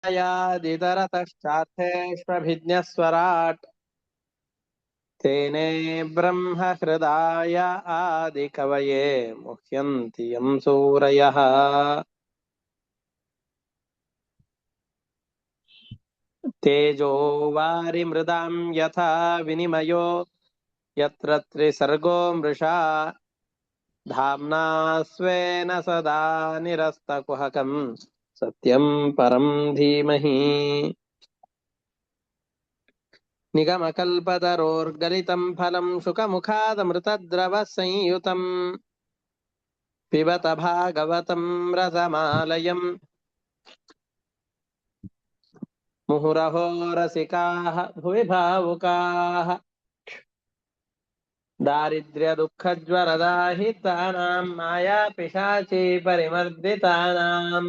यादितरतश्चार्थेष्वभिज्ञस्वराट् तेने ब्रह्म हृदाय आदिकवये मुह्यन्ति यं सूरयः। तेजो वारिमृदां यथा विनिमयो यत्र त्रिसर्गो मृषा धाम्ना स्वेन सदा निरस्तकुहकं सत्यं परं धीमहि। निगमकल्पतरोर्गलितं फलं शुकमुखादमृतद्रवः संयुतं पिबत भागवतं रसमालयम् मुहुरहो रसिकाः भुवि भावुकाः। दारिद्र्यदुःखज्वरदाहितानां मायापिशाची परिमर्दितानां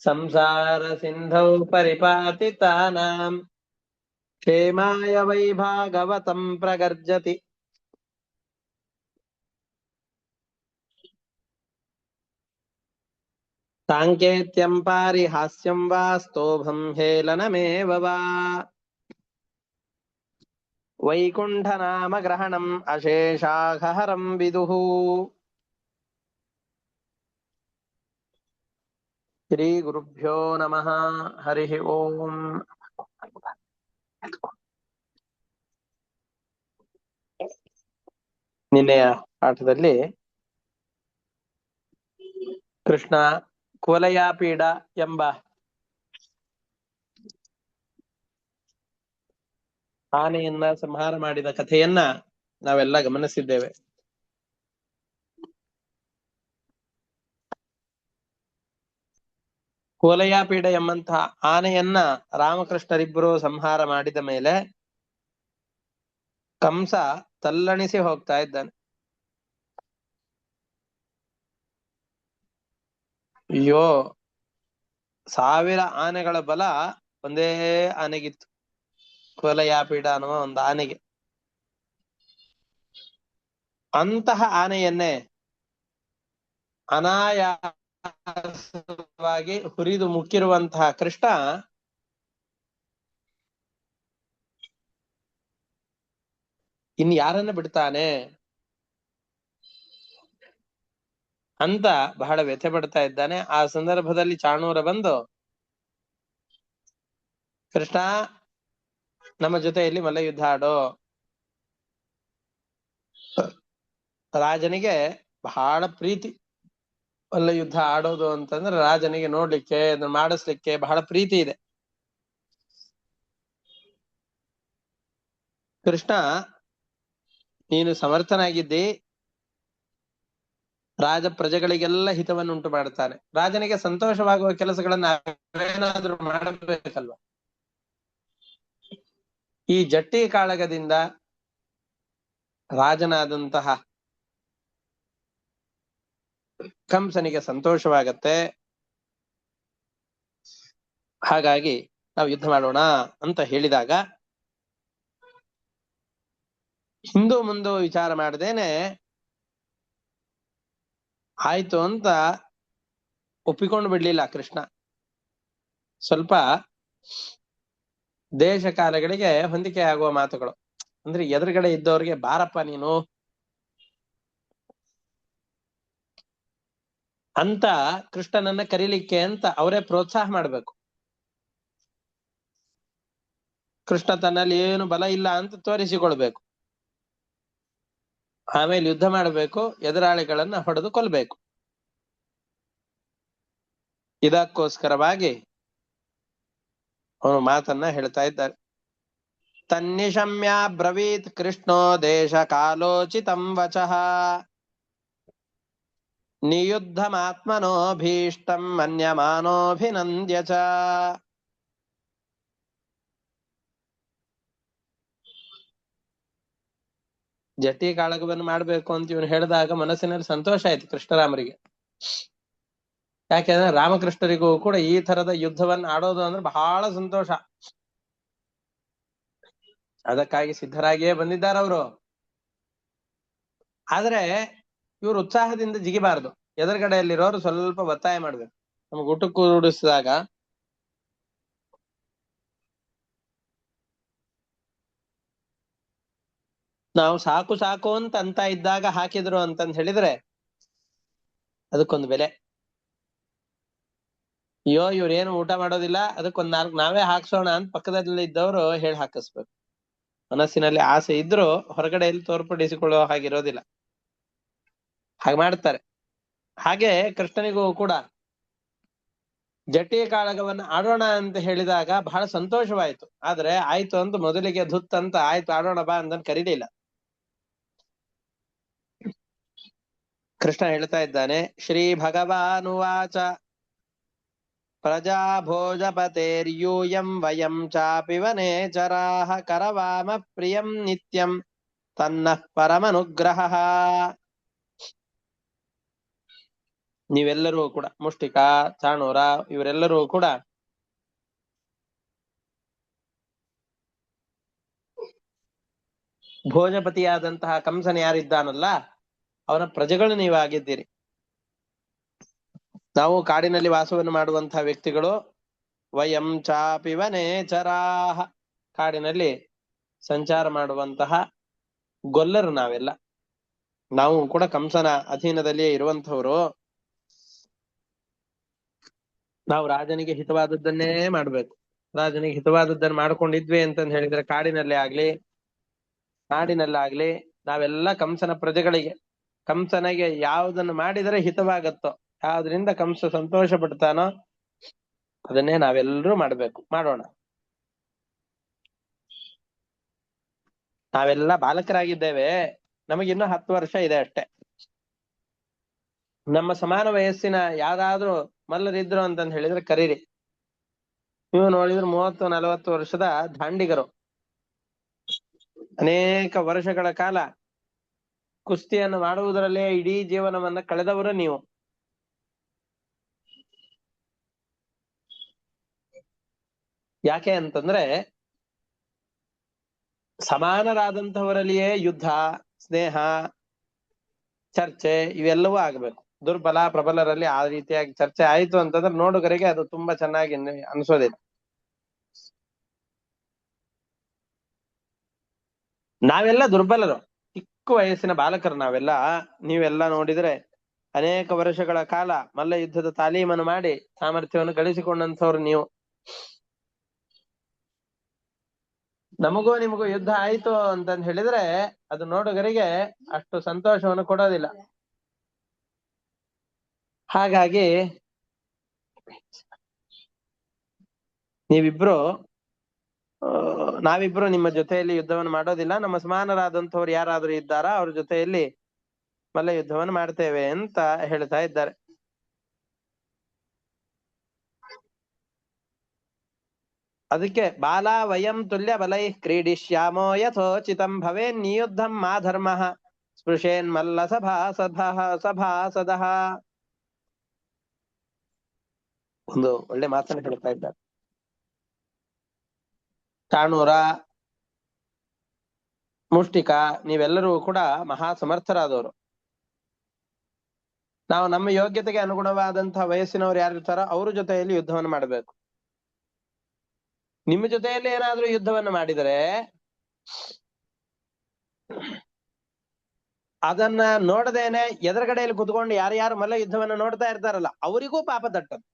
संसारसिन्धौ परिपातितानां क्षेमाय वै भागवतं प्रगर्जति। साङ्केत्यं पारिहास्यं वा स्तोभं हेलनमेव वा वैकुण्ठनामग्रहणम् अशेषाघहरं विदुः। श्रीगुरुभ्यो नमः। हरिः ओम्। ನಿನ್ನೆಯ ಪಾಠದಲ್ಲಿ ಕೃಷ್ಣ ಕುವಲಯಾಪೀಡ ಎಂಬ ಆನೆಯನ್ನ ಸಂಹಾರ ಮಾಡಿದ ಕಥೆಯನ್ನ ನಾವೆಲ್ಲ ಗಮನಿಸಿದ್ದೇವೆ. ಕುವಲಯಾಪೀಡ ಎಂಬಂತಹ ಆನೆಯನ್ನ ರಾಮಕೃಷ್ಣರಿಬ್ಬರು ಸಂಹಾರ ಮಾಡಿದ ಮೇಲೆ ಕಂಸ ತಲ್ಲಣಿಸಿ ಹೋಗ್ತಾ ಇದ್ದಾನೆ. ಅಯ್ಯೋ, 1000 ಆನೆಗಳ ಬಲ ಒಂದೇ ಆನೆಗಿತ್ತು, ಕುವಲಯಾಪೀಡ ಅನ್ನುವ ಒಂದು ಆನೆಗೆ. ಅಂತಹ ಆನೆಯನ್ನೇ ಅನಾಯಾಸವಾಗಿ ಹುರಿದು ಮುಕ್ಕಿರುವಂತಹ ಕೃಷ್ಣ ಇನ್ ಯಾರನ್ನ ಬಿಡ್ತಾನೆ ಅಂತ ಬಹಳ ವ್ಯಥೆ ಪಡ್ತಾ ಇದ್ದಾನೆ. ಆ ಸಂದರ್ಭದಲ್ಲಿ ಚಾಣೂರ ಬಂದು, ಕೃಷ್ಣ ನಮ್ಮ ಜೊತೆಯಲ್ಲಿ ಮಲ್ಲಯುದ್ಧ ಆಡೋ. ರಾಜನಿಗೆ ಬಹಳ ಪ್ರೀತಿ ಮಲ್ಲಯುದ್ಧ ಆಡೋದು ಅಂತಂದ್ರೆ, ರಾಜನಿಗೆ ನೋಡ್ಲಿಕ್ಕೆ ಅದನ್ನ ಮಾಡಿಸ್ಲಿಕ್ಕೆ ಬಹಳ ಪ್ರೀತಿ ಇದೆ. ಕೃಷ್ಣ ನೀನು ಸಮರ್ಥನಾಗಿದ್ದಿ, ರಾಜ ಪ್ರಜೆಗಳಿಗೆಲ್ಲ ಹಿತವನ್ನುಂಟು ಮಾಡ್ತಾನೆ. ರಾಜನಿಗೆ ಸಂತೋಷವಾಗುವ ಕೆಲಸಗಳನ್ನ ನಾವೇನಾದ್ರೂ ಮಾಡಬೇಕಲ್ವ. ಈ ಜಟ್ಟಿ ಕಾಳಗದಿಂದ ರಾಜನಾದಂತಹ ಕಂಸನಿಗೆ ಸಂತೋಷವಾಗತ್ತೆ. ಹಾಗಾಗಿ ನಾವು ಯುದ್ಧ ಮಾಡೋಣ ಅಂತ ಹೇಳಿದಾಗ ಹಿಂದೂ ಮುಂದೂ ವಿಚಾರ ಮಾಡದೇನೆ ಆಯ್ತು ಅಂತ ಒಪ್ಪಿಕೊಂಡು ಬಿಡ್ಲಿಲ್ಲ ಕೃಷ್ಣ. ಸ್ವಲ್ಪ ದೇಶ ಕಾಲಗಳಿಗೆ ಹೊಂದಿಕೆ ಆಗುವ ಮಾತುಗಳು. ಅಂದ್ರೆ ಎದುರುಗಡೆ ಇದ್ದವ್ರಿಗೆ ಬಾರಪ್ಪ ನೀನು ಅಂತ ಕೃಷ್ಣನನ್ನ ಕರೀಲಿಕ್ಕೆ ಅಂತ ಅವರೇ ಪ್ರೋತ್ಸಾಹ ಮಾಡ್ಬೇಕು. ಕೃಷ್ಣ ತನ್ನಲ್ಲಿ ಏನು ಬಲ ಇಲ್ಲ ಅಂತ ತೋರಿಸಿಕೊಳ್ಬೇಕು. ಆಮೇಲೆ ಯುದ್ಧ ಮಾಡಬೇಕು, ಎದುರಾಳಿಗಳನ್ನ ಹೊಡೆದು ಕೊಲ್ಬೇಕು. ಇದಕ್ಕೋಸ್ಕರವಾಗಿ ಅವನು ಮಾತನ್ನ ಹೇಳ್ತಾ ಇದ್ದಾರೆ. ತನ್ನಿಶಮ್ಯ ಬ್ರವೀತ್ ಕೃಷ್ಣೋ ದೇಶ ಕಾಲೋಚಿತಂ ವಚಃ ನಿಯುದ್ಧಮಾತ್ಮನೋ ಭೀಷ್ಟಂ ಮನ್ಯಮಾನೋಭಿನಂದ್ಯ ಚ. ಜಟ್ಟಿ ಕಾಳಗವನ್ನು ಮಾಡ್ಬೇಕು ಅಂತ ಇವನು ಹೇಳಿದಾಗ ಮನಸ್ಸಿನಲ್ಲಿ ಸಂತೋಷ ಆಯ್ತು ಕೃಷ್ಣರಾಮರಿಗೆ. ಯಾಕೆಂದ್ರೆ ರಾಮಕೃಷ್ಣರಿಗೂ ಕೂಡ ಈ ತರದ ಯುದ್ಧವನ್ನ ಆಡೋದು ಅಂದ್ರೆ ಬಹಳ ಸಂತೋಷ. ಅದಕ್ಕಾಗಿ ಸಿದ್ಧರಾಗಿಯೇ ಬಂದಿದ್ದಾರೆ ಅವರು. ಆದ್ರೆ ಇವರು ಉತ್ಸಾಹದಿಂದ ಜಿಗಿಬಾರದು. ಎದುರುಗಡೆಯಲ್ಲಿರೋರು ಸ್ವಲ್ಪ ಒತ್ತಾಯ ಮಾಡ್ಬೇಕು. ನಮ್ಗೆ ಊಟಕ್ಕೆ ಕೂಡಿಸಿದಾಗ ನಾವು ಸಾಕು ಸಾಕು ಅಂತ ಇದ್ದಾಗ ಹಾಕಿದ್ರು ಅಂತಂದ್ ಹೇಳಿದ್ರೆ ಅದಕ್ಕೊಂದು ಬೆಲೆ. ಅಯ್ಯೋ ಇವ್ರೇನು ಊಟ ಮಾಡೋದಿಲ್ಲ, ಅದಕ್ಕೊಂದ್ 4 ನಾವೇ ಹಾಕ್ಸೋಣ ಅಂತ ಪಕ್ಕದಲ್ಲಿ ಇದ್ದವರು ಹೇಳಿ ಹಾಕಿಸ್ಬೇಕು. ಮನಸ್ಸಿನಲ್ಲಿ ಆಸೆ ಇದ್ರೂ ಹೊರಗಡೆ ಎಲ್ಲಿ ತೋರ್ಪಡಿಸಿಕೊಳ್ಳುವ ಹಾಗಿರೋದಿಲ್ಲ, ಹಾಗೆ ಮಾಡ್ತಾರೆ. ಹಾಗೆ ಕೃಷ್ಣನಿಗೂ ಕೂಡ ಜಟಿ ಕಾಳಗವನ್ನ ಆಡೋಣ ಅಂತ ಹೇಳಿದಾಗ ಬಹಳ ಸಂತೋಷವಾಯ್ತು. ಆದ್ರೆ ಆಯ್ತು ಅಂತ ಮೊದಲಿಗೆ ಧುತ್ ಅಂತ ಆಯ್ತು ಆಡೋಣ ಬಾ ಅಂತ ಕರೀಲಿಲ್ಲ. ಕೃಷ್ಣ ಹೇಳ್ತಾ ಇದ್ದಾನೆ, ಶ್ರೀ ಭಗವಾನುವಾಚ ಪ್ರಜಾ ಭೋಜಪತೇರ್ಯೂಯಂ ವಯಂ ಚಾಪಿ ವನೇಚರಾಃ ಕರವಾಮ ಪ್ರಿಯಂ ನಿತ್ಯಂ ತನ್ನಃ ಪರಮನುಗ್ರಹ. ನೀವೆಲ್ಲರೂ ಕೂಡ ಮುಷ್ಟಿಕ, ಚಾಣೂರ ಇವರೆಲ್ಲರೂ ಕೂಡ ಭೋಜಪತಿಯಾದಂತಹ ಕಂಸನ ಯಾರಿದ್ದಾನಲ್ಲ ಅವನ ಪ್ರಜೆಗಳು ನೀವಾಗಿದ್ದೀರಿ. ನಾವು ಕಾಡಿನಲ್ಲಿ ವಾಸವನ್ನು ಮಾಡುವಂತಹ ವ್ಯಕ್ತಿಗಳು. ವಯಂ ಚಾಪಿ ವನೇಚರಾಃ, ಕಾಡಿನಲ್ಲಿ ಸಂಚಾರ ಮಾಡುವಂತಹ ಗೊಲ್ಲರು ನಾವೆಲ್ಲ. ನಾವು ಕೂಡ ಕಂಸನ ಅಧೀನದಲ್ಲಿಯೇ ಇರುವಂತಹವರು. ನಾವು ರಾಜನಿಗೆ ಹಿತವಾದದ್ದನ್ನೇ ಮಾಡ್ಬೇಕು. ರಾಜನಿಗೆ ಹಿತವಾದದ್ದನ್ನು ಮಾಡ್ಕೊಂಡಿದ್ವಿ ಅಂತಂದ್ ಹೇಳಿದ್ರೆ ಕಾಡಿನಲ್ಲೇ ಆಗ್ಲಿ ನಾಡಿನಲ್ಲಾಗ್ಲಿ ನಾವೆಲ್ಲ ಕಂಸನ ಪ್ರಜೆಗಳಿಗೆ, ಕಂಸನಿಗೆ ಯಾವುದನ್ನು ಮಾಡಿದರೆ ಹಿತವಾಗತ್ತೋ, ಯಾವ್ದ್ರಿಂದ ಕಂಸ ಸಂತೋಷ ಪಡ್ತಾನೋ ಅದನ್ನೇ ನಾವೆಲ್ಲರೂ ಮಾಡ್ಬೇಕು, ಮಾಡೋಣ. ನಾವೆಲ್ಲ ಬಾಲಕರಾಗಿದ್ದೇವೆ, ನಮಗಿನ್ನೂ 10 ವರ್ಷ ಇದೆ ಅಷ್ಟೇ. ನಮ್ಮ ಸಮಾನ ವಯಸ್ಸಿನ ಯಾರಾದ್ರೂ ಮಲ್ಲರಿದ್ರು ಅಂತಂದ್ ಹೇಳಿದ್ರೆ ಕರೀರಿ. ನೀವು ನೋಡಿದ್ರೆ 30-40 ವರ್ಷದ ದಾಂಡಿಗರು, ಅನೇಕ ವರ್ಷಗಳ ಕಾಲ ಕುಸ್ತಿಯನ್ನು ಮಾಡುವುದರಲ್ಲೇ ಇಡೀ ಜೀವನವನ್ನ ಕಳೆದವರು ನೀವು. ಯಾಕೆ ಅಂತಂದ್ರೆ ಸಮಾನರಾದಂತಹವರಲ್ಲಿಯೇ ಯುದ್ಧ, ಸ್ನೇಹ, ಚರ್ಚೆ ಇವೆಲ್ಲವೂ ಆಗ್ಬೇಕು. ದುರ್ಬಲ ಪ್ರಬಲರಲ್ಲಿ ಆ ರೀತಿಯಾಗಿ ಚರ್ಚೆ ಆಯ್ತು ಅಂತಂದ್ರೆ ನೋಡುಗರಿಗೆ ಅದು ತುಂಬಾ ಚೆನ್ನಾಗಿ ಅನ್ಸೋದಿಲ್ಲ. ನಾವೆಲ್ಲ ದುರ್ಬಲರು, ಚಿಕ್ಕ ವಯಸ್ಸಿನ ಬಾಲಕರು ನಾವೆಲ್ಲ. ನೀವೆಲ್ಲ ನೋಡಿದ್ರೆ ಅನೇಕ ವರ್ಷಗಳ ಕಾಲ ಮಲ್ಲ ಯುದ್ಧದ ತಾಲೀಮನ್ನು ಮಾಡಿ ಸಾಮರ್ಥ್ಯವನ್ನು ಗಳಿಸಿಕೊಂಡಂಥವ್ರು ನೀವು. ನಮಗೂ ನಿಮಗೂ ಯುದ್ಧ ಆಯ್ತು ಅಂತಂದ್ ಹೇಳಿದ್ರೆ ಅದು ನೋಡುಗರಿಗೆ ಅಷ್ಟು ಸಂತೋಷವನ್ನು ಕೊಡೋದಿಲ್ಲ. ಹಾಗಾಗಿ ನೀವಿಬ್ರು ನಾವಿಬ್ರು ನಿಮ್ಮ ಜೊತೆಯಲ್ಲಿ ಯುದ್ಧವನ್ನು ಮಾಡೋದಿಲ್ಲ, ನಮ್ಮ ಸಮಾನರಾದಂಥವ್ರು ಯಾರಾದ್ರೂ ಇದ್ದಾರಾ ಅವ್ರ ಜೊತೆಯಲ್ಲಿ ಮಲ್ಲ ಯುದ್ಧವನ್ನು ಮಾಡ್ತೇವೆ ಅಂತ ಹೇಳ್ತಾ ಇದ್ದಾರೆ. ಅದಕ್ಕೆ ಬಾಲ ವಯಂ ತುಲ್ಯ ಬಲೈ ಕ್ರೀಡಿಶ್ಯಾಮೋ ಯಥೋಚಿತಂ ಭವೇನ್ ನಿಯುದ್ಧಂ ಮಾ ಧರ್ಮ ಸ್ಪೃಶೇನ್ ಮಲ್ಲ ಸಭಾಸದಃ. ಒಂದು ಒಳ್ಳೆ ಮಾತನ್ನು ಹೇಳ್ತಾ ಇದ್ದಾರೆ. ಚಾಣೂರ, ಮುಷ್ಟಿಕ ನೀವೆಲ್ಲರೂ ಕೂಡ ಮಹಾ ಸಮರ್ಥರಾದವರು. ನಾವು ನಮ್ಮ ಯೋಗ್ಯತೆಗೆ ಅನುಗುಣವಾದಂತಹ ವಯಸ್ಸಿನವರು ಯಾರಿರ್ತಾರೋ ಅವ್ರ ಜೊತೆಯಲ್ಲಿ ಯುದ್ಧವನ್ನು ಮಾಡಬೇಕು. ನಿಮ್ಮ ಜೊತೆಯಲ್ಲಿ ಏನಾದ್ರೂ ಯುದ್ಧವನ್ನು ಮಾಡಿದರೆ ಅದನ್ನ ನೋಡದೇನೆ ಎದುರುಗಡೆಯಲ್ಲಿ ಕುತ್ಕೊಂಡು ಯಾರ್ಯಾರು ಮಲ್ಲ ಯುದ್ಧವನ್ನು ನೋಡ್ತಾ ಇರ್ತಾರಲ್ಲ ಅವರಿಗೂ ಪಾಪ ತಟ್ಟದು.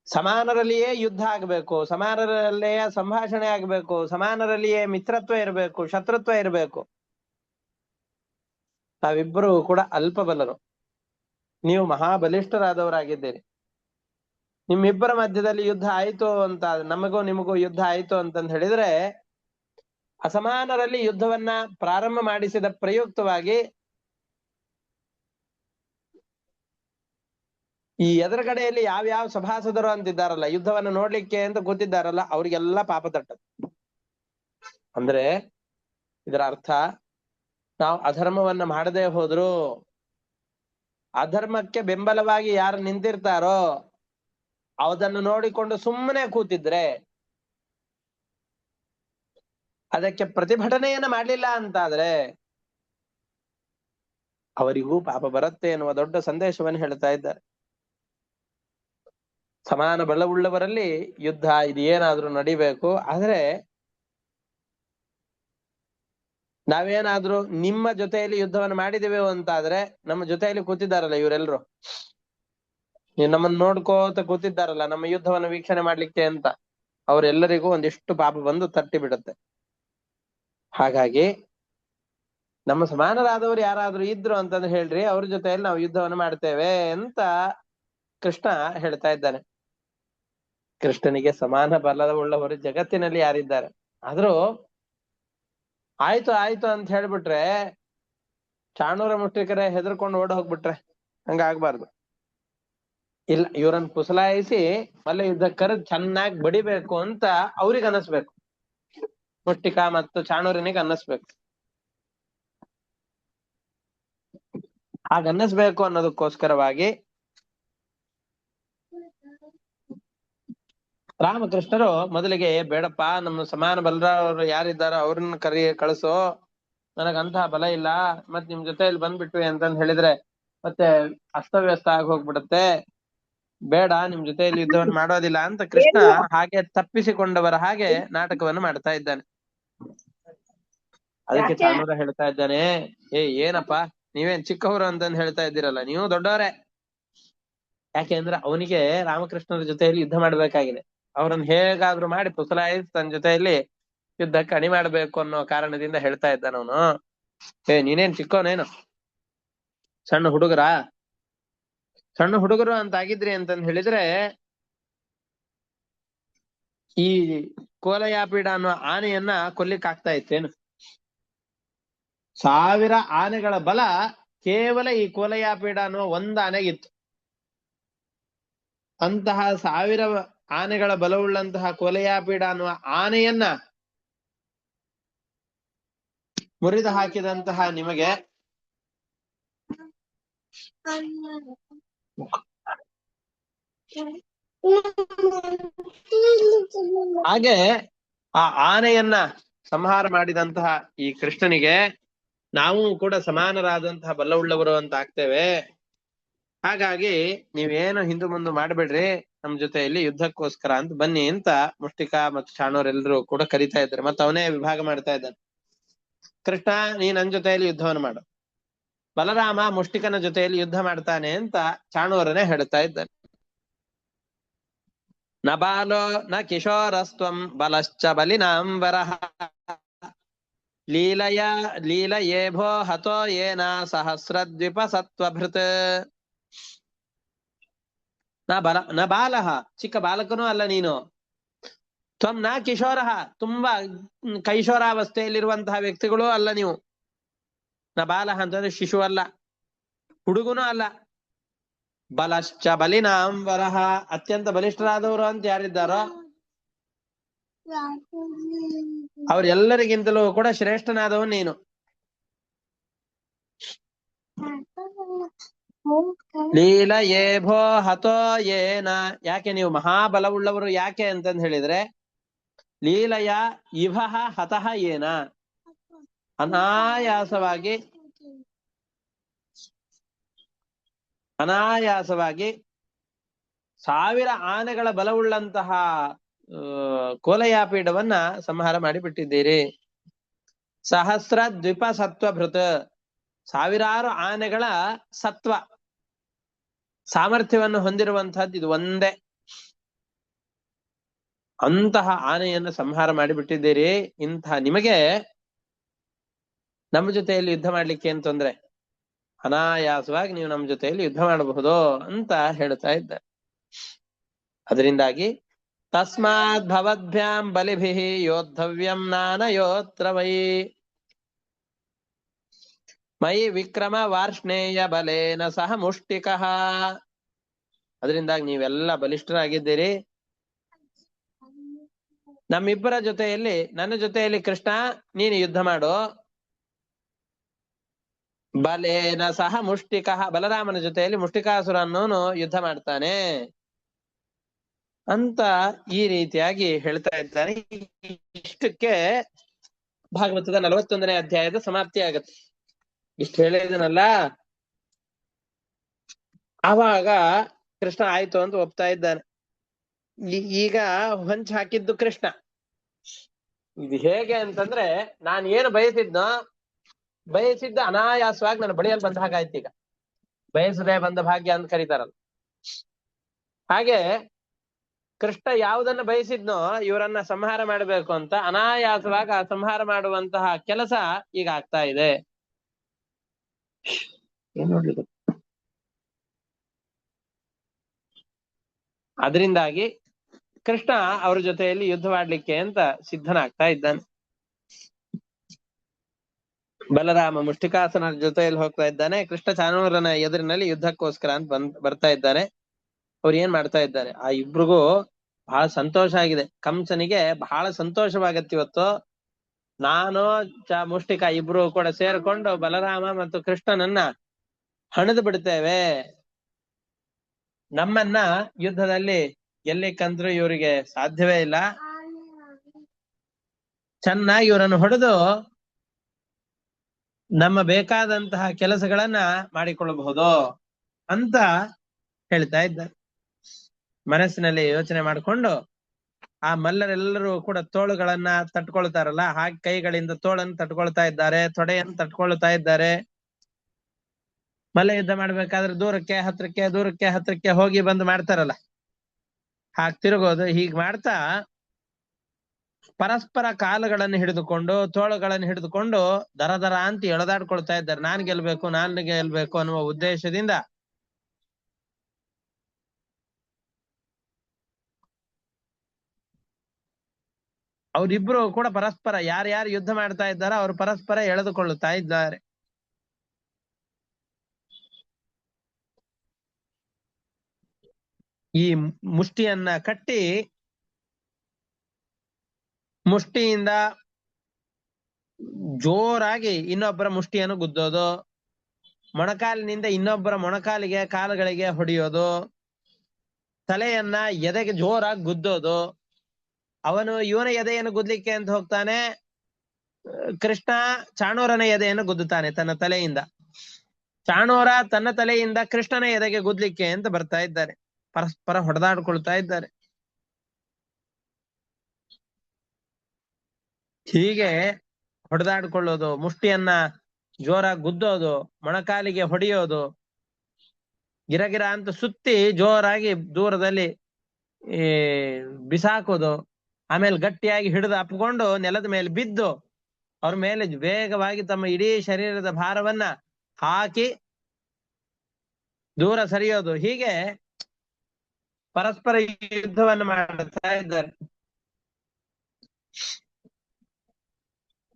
ಸಮಾನರಲ್ಲಿಯೇ ಯುದ್ಧ ಆಗ್ಬೇಕು, ಸಮಾನರಲ್ಲಿಯೇ ಸಂಭಾಷಣೆ ಆಗ್ಬೇಕು, ಸಮಾನರಲ್ಲಿಯೇ ಮಿತ್ರತ್ವ ಇರಬೇಕು, ಶತ್ರುತ್ವ ಇರಬೇಕು. ನಾವಿಬ್ಬರು ಕೂಡ ಅಲ್ಪಬಲರು, ನೀವು ಮಹಾಬಲಿಷ್ಠರಾದವರಾಗಿದ್ದೀರಿ. ನಿಮ್ಮಿಬ್ಬರ ಮಧ್ಯದಲ್ಲಿ ಯುದ್ಧ ಆಯ್ತು ಅಂತ, ನಮಗೂ ನಿಮಗೂ ಯುದ್ಧ ಆಯ್ತು ಅಂತಂದ್ ಹೇಳಿದ್ರೆ ಅಸಮಾನರಲ್ಲಿ ಯುದ್ಧವನ್ನ ಪ್ರಾರಂಭ ಮಾಡಿಸಿದ ಪ್ರಯುಕ್ತವಾಗಿ ಈ ಎದುರುಗಡೆಯಲ್ಲಿ ಯಾವ್ಯಾವ ಸಭಾಸದರು ಅಂತಿದ್ದಾರಲ್ಲ, ಯುದ್ಧವನ್ನು ನೋಡ್ಲಿಕ್ಕೆ ಅಂತ ಕೂತಿದ್ದಾರಲ್ಲ ಅವ್ರಿಗೆಲ್ಲ ಪಾಪ ತಟ್ಟದು. ಅಂದ್ರೆ ಇದರ ಅರ್ಥ ನಾವು ಅಧರ್ಮವನ್ನ ಮಾಡದೆ ಹೋದ್ರು, ಅಧರ್ಮಕ್ಕೆ ಬೆಂಬಲವಾಗಿ ಯಾರು ನಿಂತಿರ್ತಾರೋ ಅದನ್ನು ನೋಡಿಕೊಂಡು ಸುಮ್ಮನೆ ಕೂತಿದ್ರೆ, ಅದಕ್ಕೆ ಪ್ರತಿಭಟನೆಯನ್ನ ಮಾಡ್ಲಿಲ್ಲ ಅಂತಾದ್ರೆ ಅವರಿಗೂ ಪಾಪ ಬರುತ್ತೆ ಎನ್ನುವ ದೊಡ್ಡ ಸಂದೇಶವನ್ನು ಹೇಳ್ತಾ ಇದ್ದಾರೆ. ಸಮಾನ ಬಲವುಳ್ಳವರಲ್ಲಿ ಯುದ್ಧ ಇದು ಏನಾದ್ರೂ ನಡಿಬೇಕು. ಆದ್ರೆ ನಾವೇನಾದ್ರೂ ನಿಮ್ಮ ಜೊತೆಯಲ್ಲಿ ಯುದ್ಧವನ್ನು ಮಾಡಿದೇವೆ ಅಂತಾದ್ರೆ, ನಮ್ಮ ಜೊತೆಯಲ್ಲಿ ಕೂತಿದ್ದಾರಲ್ಲ ಇವರೆಲ್ರು, ನಮ್ಮನ್ನ ನೋಡ್ಕೋತ ಕೂತಿದ್ದಾರಲ್ಲ ನಮ್ಮ ಯುದ್ಧವನ್ನು ವೀಕ್ಷಣೆ ಮಾಡ್ಲಿಕ್ಕೆ ಅಂತ, ಅವರೆಲ್ಲರಿಗೂ ಒಂದಿಷ್ಟು ಪಾಪ ಬಂದು ತಟ್ಟಿ ಬಿಡುತ್ತೆ. ಹಾಗಾಗಿ ನಮ್ಮ ಸಮಾನರಾದವರು ಯಾರಾದ್ರೂ ಇದ್ರು ಅಂತಂದ್ರೆ ಹೇಳ್ರಿ, ಅವ್ರ ಜೊತೆಯಲ್ಲಿ ನಾವು ಯುದ್ಧವನ್ನು ಮಾಡ್ತೇವೆ ಅಂತ ಕೃಷ್ಣ ಹೇಳ್ತಾ ಇದ್ದಾನೆ. ಕೃಷ್ಣನಿಗೆ ಸಮಾನ ಬಲವುಳ್ಳವರು ಜಗತ್ತಿನಲ್ಲಿ ಯಾರಿದ್ದಾರೆ? ಆದ್ರೂ ಆಯ್ತು ಆಯ್ತು ಅಂತ ಹೇಳ್ಬಿಟ್ರೆ ಚಾಣೂರ ಮುಷ್ಟಿಕರೇ ಹೆದರ್ಕೊಂಡು ಓಡ್ ಹೋಗ್ಬಿಟ್ರೆ ಹಂಗಾಗ್ಬಾರ್ದು. ಇಲ್ಲ, ಇವ್ರನ್ನ ಪುಸಲಾಯಿಸಿ ಮಲ್ಲ ಯುದ್ಧ ಕರೆದು ಚೆನ್ನಾಗಿ ಬಡಿಬೇಕು ಅಂತ ಅವ್ರಿಗೆ ಅನ್ನಿಸ್ಬೇಕು, ಮುಷ್ಟಿಕ ಮತ್ತು ಚಾಣೂರನಿಗೆ ಅನ್ನಿಸ್ಬೇಕು. ಹಾಗನ್ನಿಸ್ಬೇಕು ಅನ್ನೋದಕ್ಕೋಸ್ಕರವಾಗಿ ರಾಮಕೃಷ್ಣರು ಮೊದಲಿಗೆ ಬೇಡಪ್ಪ, ನಮ್ಮ ಸಮಾನ ಬಲರವರು ಯಾರಿದ್ದಾರೋ ಅವ್ರನ್ನ ಕಳಿಸೋ, ನನಗಂತಹ ಬಲ ಇಲ್ಲ, ಮತ್ ನಿಮ್ ಜೊತೆಯಲ್ಲಿ ಬಂದ್ಬಿಟ್ವಿ ಅಂತಂದ್ ಹೇಳಿದ್ರೆ ಮತ್ತೆ ಅಸ್ತವ್ಯಸ್ತ ಆಗಿ ಹೋಗ್ಬಿಡುತ್ತೆ, ಬೇಡ ನಿಮ್ ಜೊತೆಯಲ್ಲಿ ಯುದ್ಧವನ್ನು ಮಾಡೋದಿಲ್ಲ ಅಂತ ಕೃಷ್ಣ ಹಾಗೆ ತಪ್ಪಿಸಿಕೊಂಡವರ ಹಾಗೆ ನಾಟಕವನ್ನು ಮಾಡ್ತಾ ಇದ್ದಾನೆ. ಅದಕ್ಕೆ ಚಾಣೂರ ಹೇಳ್ತಾ ಇದ್ದಾನೆ, ಏನಪ್ಪ ನೀವೇನ್ ಚಿಕ್ಕವರು ಅಂತಂದ್ ಹೇಳ್ತಾ ಇದ್ದೀರಲ್ಲ, ನೀವು ದೊಡ್ಡವರೇ. ಯಾಕೆಂದ್ರೆ ಅವನಿಗೆ ರಾಮಕೃಷ್ಣರ ಜೊತೆಯಲ್ಲಿ ಯುದ್ಧ ಮಾಡ್ಬೇಕಾಗಿದೆ, ಅವ್ರನ್ನ ಹೇಗಾದ್ರೂ ಮಾಡಿ ಪುಸಲಾಯಿಸಿ ತನ್ನ ಜೊತೆಯಲ್ಲಿ ಯುದ್ಧಕ್ಕೆ ಅಣಿ ಮಾಡ್ಬೇಕು ಅನ್ನೋ ಕಾರಣದಿಂದ ಹೇಳ್ತಾ ಇದ್ದಾನ ಅವನು. ನೀನೇನ್ ಚಿಕ್ಕವನೇನು, ಸಣ್ಣ ಹುಡುಗರು ಅಂತಾಗಿದ್ರಿ ಅಂತಂದ್ ಹೇಳಿದ್ರೆ ಈ ಕೋಲಯಾಪೀಡ ಅನ್ನೋ ಆನೆಯನ್ನ ಕೊಲ್ಲಿಕ್ ಆಗ್ತಾ ಇತ್ತೇನು? 1000 ಆನೆಗಳ ಬಲ ಕೇವಲ ಈ ಕೋಲಯಾಪೀಡ ಅನ್ನೋ ಒಂದ್ ಆನೆಗಿತ್ತು. ಅಂತಹ 1000 ಆನೆಗಳ ಬಲವುಳ್ಳಂತಹ ಕೋಲಯಾಪೀಡ ಅನ್ನುವ ಆನೆಯನ್ನ ಮುರಿದು ಹಾಕಿದಂತಹ ನಿಮಗೆ ಹಾಗೆ ಆ ಆನೆಯನ್ನ ಸಂಹಾರ ಮಾಡಿದಂತಹ ಈ ಕೃಷ್ಣನಿಗೆ ನಾವು ಕೂಡ ಸಮಾನರಾದಂತಹ ಬಲವುಳ್ಳವರು ಅಂತ ಆಗ್ತೇವೆ. ಹಾಗಾಗಿ ನೀವೇನು ಹಿಂದು ಮುಂದೆ ಮಾಡಬೇಡ್ರಿ, ನಮ್ ಜೊತೆಯಲ್ಲಿ ಯುದ್ಧಕ್ಕೋಸ್ಕರ ಅಂತ ಬನ್ನಿ ಅಂತ ಮುಷ್ಟಿಕ ಮತ್ತು ಚಾಣೂರೆಲ್ಲರೂ ಕೂಡ ಕರಿತಾ ಇದ್ದಾರೆ. ಮತ್ತೆ ಅವನೇ ವಿಭಾಗ ಮಾಡ್ತಾ ಇದ್ದಾನೆ, ಕೃಷ್ಣ ನೀ ನನ್ ಜೊತೆಯಲ್ಲಿ ಯುದ್ಧವನ್ನು ಮಾಡು, ಬಲರಾಮ ಮುಷ್ಟಿಕನ ಜೊತೆಯಲ್ಲಿ ಯುದ್ಧ ಮಾಡ್ತಾನೆ ಅಂತ ಚಾಣೂರನೇ ಹೇಳ್ತಾ ಇದ್ದಾನೆ. ನ ಬಾಲೋ ನ ಕಿಶೋರಸ್ತ್ವಂ ಬಲಶ್ಚ ಬಲಿನಾಂಬರಃ ಲೀಲಯೇಭೋ ಹತೋ ಯೇನ ಸಹಸ್ರದ್ವಿಪ ಸತ್ವಭೃತ್. ನ ಬಾಲಃ, ಚಿಕ್ಕ ಬಾಲಕನೂ ಅಲ್ಲ ನೀನು, ತ್ವಂ ನ ಕಿಶೋರಃ, ತುಂಬಾ ಕೈಶೋರಾವಸ್ಥೆಯಲ್ಲಿರುವಂತಹ ವ್ಯಕ್ತಿಗಳೂ ಅಲ್ಲ ನೀವು. ನ ಬಾಲಃ ಅಂತಂದ್ರೆ ಶಿಶು ಅಲ್ಲ, ಹುಡುಗನೂ ಅಲ್ಲ. ಬಲಶ್ಚ ಬಲಿನಾಂಬರಃ, ಅತ್ಯಂತ ಬಲಿಷ್ಠರಾದವರು ಅಂತ ಯಾರಿದ್ದಾರೋ ಅವ್ರೆಲ್ಲರಿಗಿಂತಲೂ ಕೂಡ ಶ್ರೇಷ್ಠನಾದವನು ನೀನು. ಲೀಲಯೇಭೋ ಹತೋ ಯೇನ, ಯಾಕೆ ನೀವು ಮಹಾಬಲವುಳ್ಳವರು ಯಾಕೆ ಅಂತಂದ್ ಹೇಳಿದ್ರೆ, ಲೀಲಯ ಇಭಃ ಹತಃ ಯೇನ, ಅನಾಯಾಸವಾಗಿ 1000 ಆನೆಗಳ ಬಲವುಳ್ಳಂತಹ ಕೋಲಯಾಪೀಡವನ್ನ ಸಂಹಾರ ಮಾಡಿಬಿಟ್ಟಿದ್ದೀರಿ. ಸಹಸ್ರ ದ್ವಿಪ ಸತ್ವಭೃತ್, 1000 ಆನೆಗಳ ಸತ್ವ ಸಾಮರ್ಥ್ಯವನ್ನು ಹೊಂದಿರುವಂತಹದ್ದು ಇದು ಒಂದೇ. ಅಂತಹ ಆನೆಯನ್ನು ಸಂಹಾರ ಮಾಡಿಬಿಟ್ಟಿದ್ದೀರಿ. ಇಂತಹ ನಿಮಗೆ ನಮ್ಮ ಜೊತೆಯಲ್ಲಿ ಯುದ್ಧ ಮಾಡ್ಲಿಕ್ಕೆ ಏನ್ ತೊಂದ್ರೆ, ಅನಾಯಾಸವಾಗಿ ನೀವು ನಮ್ಮ ಜೊತೆಯಲ್ಲಿ ಯುದ್ಧ ಮಾಡಬಹುದು ಅಂತ ಹೇಳ್ತಾ ಇದ್ದಾರೆ. ಅದರಿಂದಾಗಿ ತಸ್ಮಾತ್ ಭವದ್ಭ್ಯಾಂ ಬಲಿಭಿಃ ಯೋದ್ಧವ್ಯಂ ನಾನಯೋತ್ರ ವೈ ಮಯಿ ವಿಕ್ರಮ ವಾರ್ಷ್ಣೇಯ ಬಲೇನ ಸಹ ಮುಷ್ಟಿಕಃ. ಅದರಿಂದಾಗಿ ನೀವೆಲ್ಲ ಬಲಿಷ್ಠರಾಗಿದ್ದೀರಿ. ನಮ್ಮಿಬ್ಬರ ಜೊತೆಯಲ್ಲಿ, ನನ್ನ ಜೊತೆಯಲ್ಲಿ ಕೃಷ್ಣ ನೀನು ಯುದ್ಧ ಮಾಡು, ಬಲೇನ ಸಹ ಮುಷ್ಟಿಕಃ, ಬಲರಾಮನ ಜೊತೆಯಲ್ಲಿ ಮುಷ್ಟಿಕಾಸುರ ಅನ್ನೋನು ಯುದ್ಧ ಮಾಡ್ತಾನೆ ಅಂತ ಈ ರೀತಿಯಾಗಿ ಹೇಳ್ತಾ ಇದ್ದಾನೆ. ಇಷ್ಟಕ್ಕೆ ಭಾಗವತದ 41ನೇ ಅಧ್ಯಾಯದ ಸಮಾಪ್ತಿ ಆಗತ್ತೆ. ಇಷ್ಟು ಹೇಳಿದನಲ್ಲ, ಆವಾಗ ಕೃಷ್ಣ ಆಯ್ತು ಅಂತ ಒಪ್ತಾ ಇದ್ದಾನೆ. ಈಗ ಹೊಂಚ್ ಹಾಕಿದ್ದು ಕೃಷ್ಣ. ಇದು ಹೇಗೆ ಅಂತಂದ್ರೆ, ನಾನು ಏನು ಬಯಸಿದ್ನೋ ಬಯಸಿದ್ದ ಅನಾಯಾಸವಾಗಿ ನನ್ನ ಬಳಿಯಲ್ಲಿ ಬಂದ ಹಾಗಾಯ್ತು. ಈಗ ಬಯಸದೆ ಬಂದ ಭಾಗ್ಯ ಅಂತ ಕರೀತಾರಲ್ಲ ಹಾಗೆ ಕೃಷ್ಣ ಯಾವುದನ್ನ ಬಯಸಿದ್ನೋ ಇವರನ್ನ ಸಂಹಾರ ಮಾಡಬೇಕು ಅಂತ ಅನಾಯಾಸವಾಗಿ ಆ ಸಂಹಾರ ಮಾಡುವಂತಹ ಕೆಲಸ ಈಗ ಆಗ್ತಾ ಇದೆ. ಏನ್ ನೋಡ್ಲಿಕ್ಕೆ ಅದರಿಂದಾಗಿ ಕೃಷ್ಣ ಅವ್ರ ಜೊತೆಯಲ್ಲಿ ಯುದ್ಧವಾಡ್ಲಿಕ್ಕೆ ಅಂತ ಸಿದ್ಧನಾಗ್ತಾ ಇದ್ದಾನೆ. ಬಲರಾಮ ಮುಷ್ಟಿಕಾಸನ ಜೊತೆಯಲ್ಲಿ ಹೋಗ್ತಾ ಇದ್ದಾನೆ. ಕೃಷ್ಣ ಚಾಣೂರನ ಎದುರಿನಲ್ಲಿ ಯುದ್ಧಕ್ಕೋಸ್ಕರ ಅಂತ ಬರ್ತಾ ಇದ್ದಾನೆ. ಅವ್ರು ಏನ್ ಮಾಡ್ತಾ ಇದ್ದಾರೆ, ಆ ಇಬ್ರಿಗೂ ಬಹಳ ಸಂತೋಷ ಆಗಿದೆ. ಕಂಸನಿಗೆ ಬಹಳ ಸಂತೋಷವಾಗತ್ತೆ ಇವತ್ತು. ನಾನು ಮುಷ್ಟಿಕ ಇಬ್ರು ಕೂಡ ಸೇರ್ಕೊಂಡು ಬಲರಾಮ ಮತ್ತು ಕೃಷ್ಣನನ್ನ ಹಣಿದು ಬಿಡ್ತೇವೆ. ನಮ್ಮನ್ನ ಯುದ್ಧದಲ್ಲಿ ಗೆಲ್ಲಿಕ್ಕಂದ್ರೂ ಇವರಿಗೆ ಸಾಧ್ಯವೇ ಇಲ್ಲ. ಚೆನ್ನಾಗಿ ಇವರನ್ನು ಹೊಡೆದು ನಮ್ಮ ಬೇಕಾದಂತಹ ಕೆಲಸಗಳನ್ನ ಮಾಡಿಕೊಳ್ಳಬಹುದು ಅಂತ ಹೇಳ್ತಾ ಇದ್ದಾರೆ. ಮನಸ್ಸಿನಲ್ಲಿ ಯೋಚನೆ ಮಾಡಿಕೊಂಡು ಆ ಮಲ್ಲರೆಲ್ಲರೂ ಕೂಡ ತೋಳುಗಳನ್ನ ತಟ್ಕೊಳ್ತಾರಲ್ಲ ಹಾಗೆ ಕೈಗಳಿಂದ ತೋಳನ್ನು ತಟ್ಕೊಳ್ತಾ ಇದ್ದಾರೆ, ತೊಡೆಯನ್ನು ತಟ್ಕೊಳ್ತಾ ಇದ್ದಾರೆ. ಮಲ್ಲ ಯುದ್ಧ ಮಾಡ್ಬೇಕಾದ್ರೆ ದೂರಕ್ಕೆ ಹತ್ರಕ್ಕೆ ಹೋಗಿ ಬಂದು ಮಾಡ್ತಾರಲ್ಲ ಹಾಗೆ ತಿರುಗೋದು. ಹೀಗ್ ಮಾಡ್ತಾ ಪರಸ್ಪರ ಕಾಲುಗಳನ್ನು ಹಿಡಿದುಕೊಂಡು ತೋಳುಗಳನ್ನು ಹಿಡಿದುಕೊಂಡು ದರ ಅಂತ ಎಳೆದಾಡ್ಕೊಳ್ತಾ ಇದ್ದಾರೆ. ನಾನ್ ಗೆಲ್ಬೇಕು ಅನ್ನುವ ಉದ್ದೇಶದಿಂದ. ಅವರಿಬ್ರು ಕೂಡ ಪರಸ್ಪರ ಯಾರ್ಯಾರು ಯುದ್ಧ ಮಾಡ್ತಾ ಇದ್ದಾರೋ ಅವರು ಪರಸ್ಪರ ಎಳೆದುಕೊಳ್ಳುತ್ತಾ ಇದ್ದಾರೆ. ಈ ಮುಷ್ಟಿಯನ್ನ ಕಟ್ಟಿ ಮುಷ್ಟಿಯಿಂದ ಜೋರಾಗಿ ಇನ್ನೊಬ್ಬರ ಮುಷ್ಟಿಯನ್ನು ಗುದ್ದೋದು, ಮೊಣಕಾಲಿನಿಂದ ಇನ್ನೊಬ್ಬರ ಮೊಣಕಾಲಿಗೆ ಕಾಲುಗಳಿಗೆ ಹೊಡೆಯೋದು, ತಲೆಯನ್ನ ಎದೆಗೆ ಜೋರಾಗಿ ಗುದ್ದೋದು. ಅವನು ಇವನ ಎದೆಯನ್ನು ಗುದ್ದಲಿಕ್ಕೆ ಅಂತ ಹೋಗ್ತಾನೆ, ಕೃಷ್ಣ ಚಾಣೂರನ ಎದೆಯನ್ನು ಗುದ್ದುತ್ತಾನೆ ತನ್ನ ತಲೆಯಿಂದ. ಚಾಣೂರ ತನ್ನ ತಲೆಯಿಂದ ಕೃಷ್ಣನ ಎದೆಗೆ ಗುದ್ಲಿಕ್ಕೆ ಅಂತ ಬರ್ತಾ ಇದ್ದಾರೆ. ಪರಸ್ಪರ ಹೊಡೆದಾಡ್ಕೊಳ್ತಾ ಇದ್ದಾರೆ. ಹೀಗೆ ಹೊಡೆದಾಡ್ಕೊಳ್ಳೋದು, ಮುಷ್ಟಿಯನ್ನ ಜೋರಾಗಿ ಗುದ್ದೋದು, ಮೊಣಕಾಲಿಗೆ ಹೊಡೆಯೋದು, ಗಿರಗಿರ ಅಂತ ಸುತ್ತಿ ಜೋರಾಗಿ ದೂರದಲ್ಲಿ ಬಿಸಾಕೋದು, ಆಮೇಲೆ ಗಟ್ಟಿಯಾಗಿ ಹಿಡಿದು ಅಪ್ಕೊಂಡು ನೆಲದ ಮೇಲೆ ಬಿದ್ದು ಅವ್ರ ಮೇಲೆ ವೇಗವಾಗಿ ತಮ್ಮ ಇಡೀ ಶರೀರದ ಭಾರವನ್ನ ಹಾಕಿ ದೂರ ಸರಿಯೋದು. ಹೀಗೆ ಪರಸ್ಪರ ಯುದ್ಧವನ್ನು ಮಾಡ್ತಾ ಇದ್ದಾರೆ.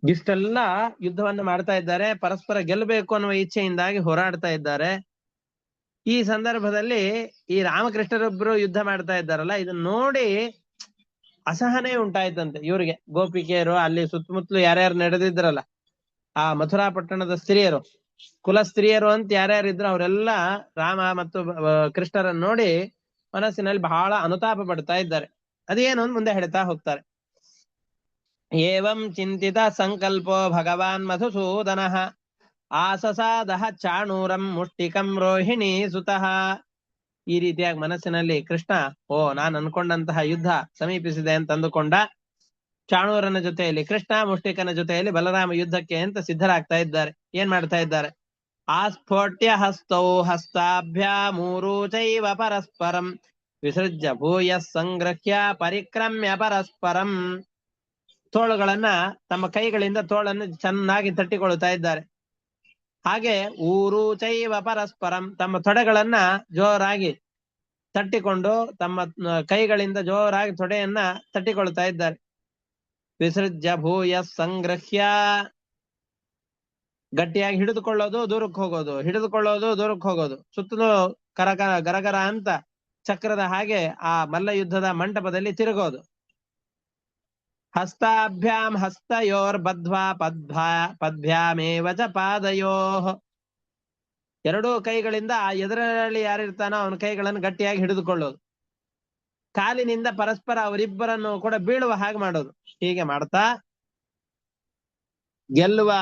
ಇಷ್ಟೆಲ್ಲ ಯುದ್ಧವನ್ನು ಮಾಡ್ತಾ ಇದ್ದಾರೆ, ಪರಸ್ಪರ ಗೆಲ್ಲಬೇಕು ಅನ್ನುವ ಇಚ್ಛೆಯಿಂದಾಗಿ ಹೋರಾಡ್ತಾ ಇದ್ದಾರೆ. ಈ ಸಂದರ್ಭದಲ್ಲಿ ಈ ರಾಮಕೃಷ್ಣರೊಬ್ರು ಯುದ್ಧ ಮಾಡ್ತಾ ಇದ್ದಾರಲ್ಲ, ಇದನ್ನ ನೋಡಿ ಅಸಹನೆ ಉಂಟಾಯ್ತಂತೆ ಇವರಿಗೆ. ಗೋಪಿಕೆಯರು ಅಲ್ಲಿ ಸುತ್ತಮುತ್ತಲು ಯಾರ್ಯಾರು ನಡೆದಿದ್ರಲ್ಲ, ಆ ಮಥುರಾ ಪಟ್ಟಣದ ಸ್ತ್ರೀಯರು, ಕುಲ ಸ್ತ್ರೀಯರು ಅಂತ ಯಾರ್ಯಾರು ಇದ್ರು ಅವರೆಲ್ಲ ರಾಮ ಮತ್ತು ಕೃಷ್ಣರನ್ನು ನೋಡಿ ಮನಸ್ಸಿನಲ್ಲಿ ಬಹಳ ಅನುತಾಪ ಪಡ್ತಾ ಇದ್ದಾರೆ. ಅದೇನು ಅಂತ ಮುಂದೆ ಹೇಳ್ತಾ ಹೋಗ್ತಾರೆ. ಏವಂ ಚಿಂತಿತ ಸಂಕಲ್ಪೋ ಭಗವಾನ್ ಮಧುಸೂದನಃ ಆಸಸಾದಹ ಚಾಣೂರಂ ಮುಷ್ಟಿಕಂ ರೋಹಿಣಿ ಸುತಃ. ಈ ರೀತಿಯಾಗಿ ಮನಸ್ಸಿನಲ್ಲಿ ಕೃಷ್ಣ ನಾನು ಅನ್ಕೊಂಡಂತಹ ಯುದ್ಧ ಸಮೀಪಿಸಿದೆ ಅಂತ ಅಂದುಕೊಂಡ. ಚಾಣೂರನ ಜೊತೆಯಲ್ಲಿ ಕೃಷ್ಣ, ಮುಷ್ಟಿಕನ ಜೊತೆಯಲ್ಲಿ ಬಲರಾಮ ಯುದ್ಧಕ್ಕೆ ಅಂತ ಸಿದ್ಧರಾಗ್ತಾ ಇದ್ದಾರೆ. ಏನ್ ಮಾಡ್ತಾ ಇದ್ದಾರೆ? ಆಸ್ಫೋಟ್ಯ ಹಸ್ತೌ ಹಸ್ತಾಭ್ಯಾಮೂರು ಚೈವ ಪರಸ್ಪರಂ ವಿಸೃಜ್ಯ ಭೂಯ ಸಂಗ್ರಹ್ಯ ಪರಿಕ್ರಮ್ಯ ಪರಸ್ಪರಂ. ತೋಳುಗಳನ್ನ ತಮ್ಮ ಕೈಗಳಿಂದ ತೋಳನ್ನು ಚೆನ್ನಾಗಿ ತಟ್ಟಿಕೊಳ್ತಾ ಇದ್ದಾರೆ. ಹಾಗೆ ಊರು ಚೈವ ಪರಸ್ಪರಂ, ತಮ್ಮ ತೊಡೆಗಳನ್ನ ಜೋರಾಗಿ ತಟ್ಟಿಕೊಂಡು ತಮ್ಮ ಕೈಗಳಿಂದ ಜೋರಾಗಿ ತೊಡೆಯನ್ನ ತಟ್ಟಿಕೊಳ್ತಾ ಇದ್ದಾರೆ. ವಿಸೃಜ್ಯ ಭೂಯ ಸಂಗ್ರಹ್ಯ, ಗಟ್ಟಿಯಾಗಿ ಹಿಡಿದುಕೊಳ್ಳೋದು, ದೂರಕ್ಕೆ ಹೋಗೋದು, ಹಿಡಿದುಕೊಳ್ಳೋದು, ದೂರಕ್ಕೆ ಹೋಗೋದು, ಸುತ್ತಲೂ ಗರಗರ ಅಂತ ಚಕ್ರದ ಹಾಗೆ ಆ ಮಲ್ಲ ಯುದ್ಧದ ಮಂಟಪದಲ್ಲಿ ತಿರುಗೋದು. ಹಸ್ತಾಭ್ಯಾಂ ಹಸ್ತಯೋರ್ ಬದ್ಧ್ವಾ ಪದ್ಭ್ಯಾಮೇವ ಚ ಪಾದಯೋಃ. ಎರಡೂ ಕೈಗಳಿಂದ ಆ ಎದುರಲ್ಲಿ ಯಾರಿರ್ತಾನೋ ಅವನ ಕೈಗಳನ್ನು ಗಟ್ಟಿಯಾಗಿ ಹಿಡಿದುಕೊಳ್ಳೋದು. ಕಾಲಿನಿಂದ ಪರಸ್ಪರ ಅವರಿಬ್ಬರನ್ನು ಕೂಡ ಬೀಳುವ ಹಾಗೆ ಮಾಡೋದು. ಹೀಗೆ ಮಾಡ್ತಾ ಗೆಲ್ಲುವ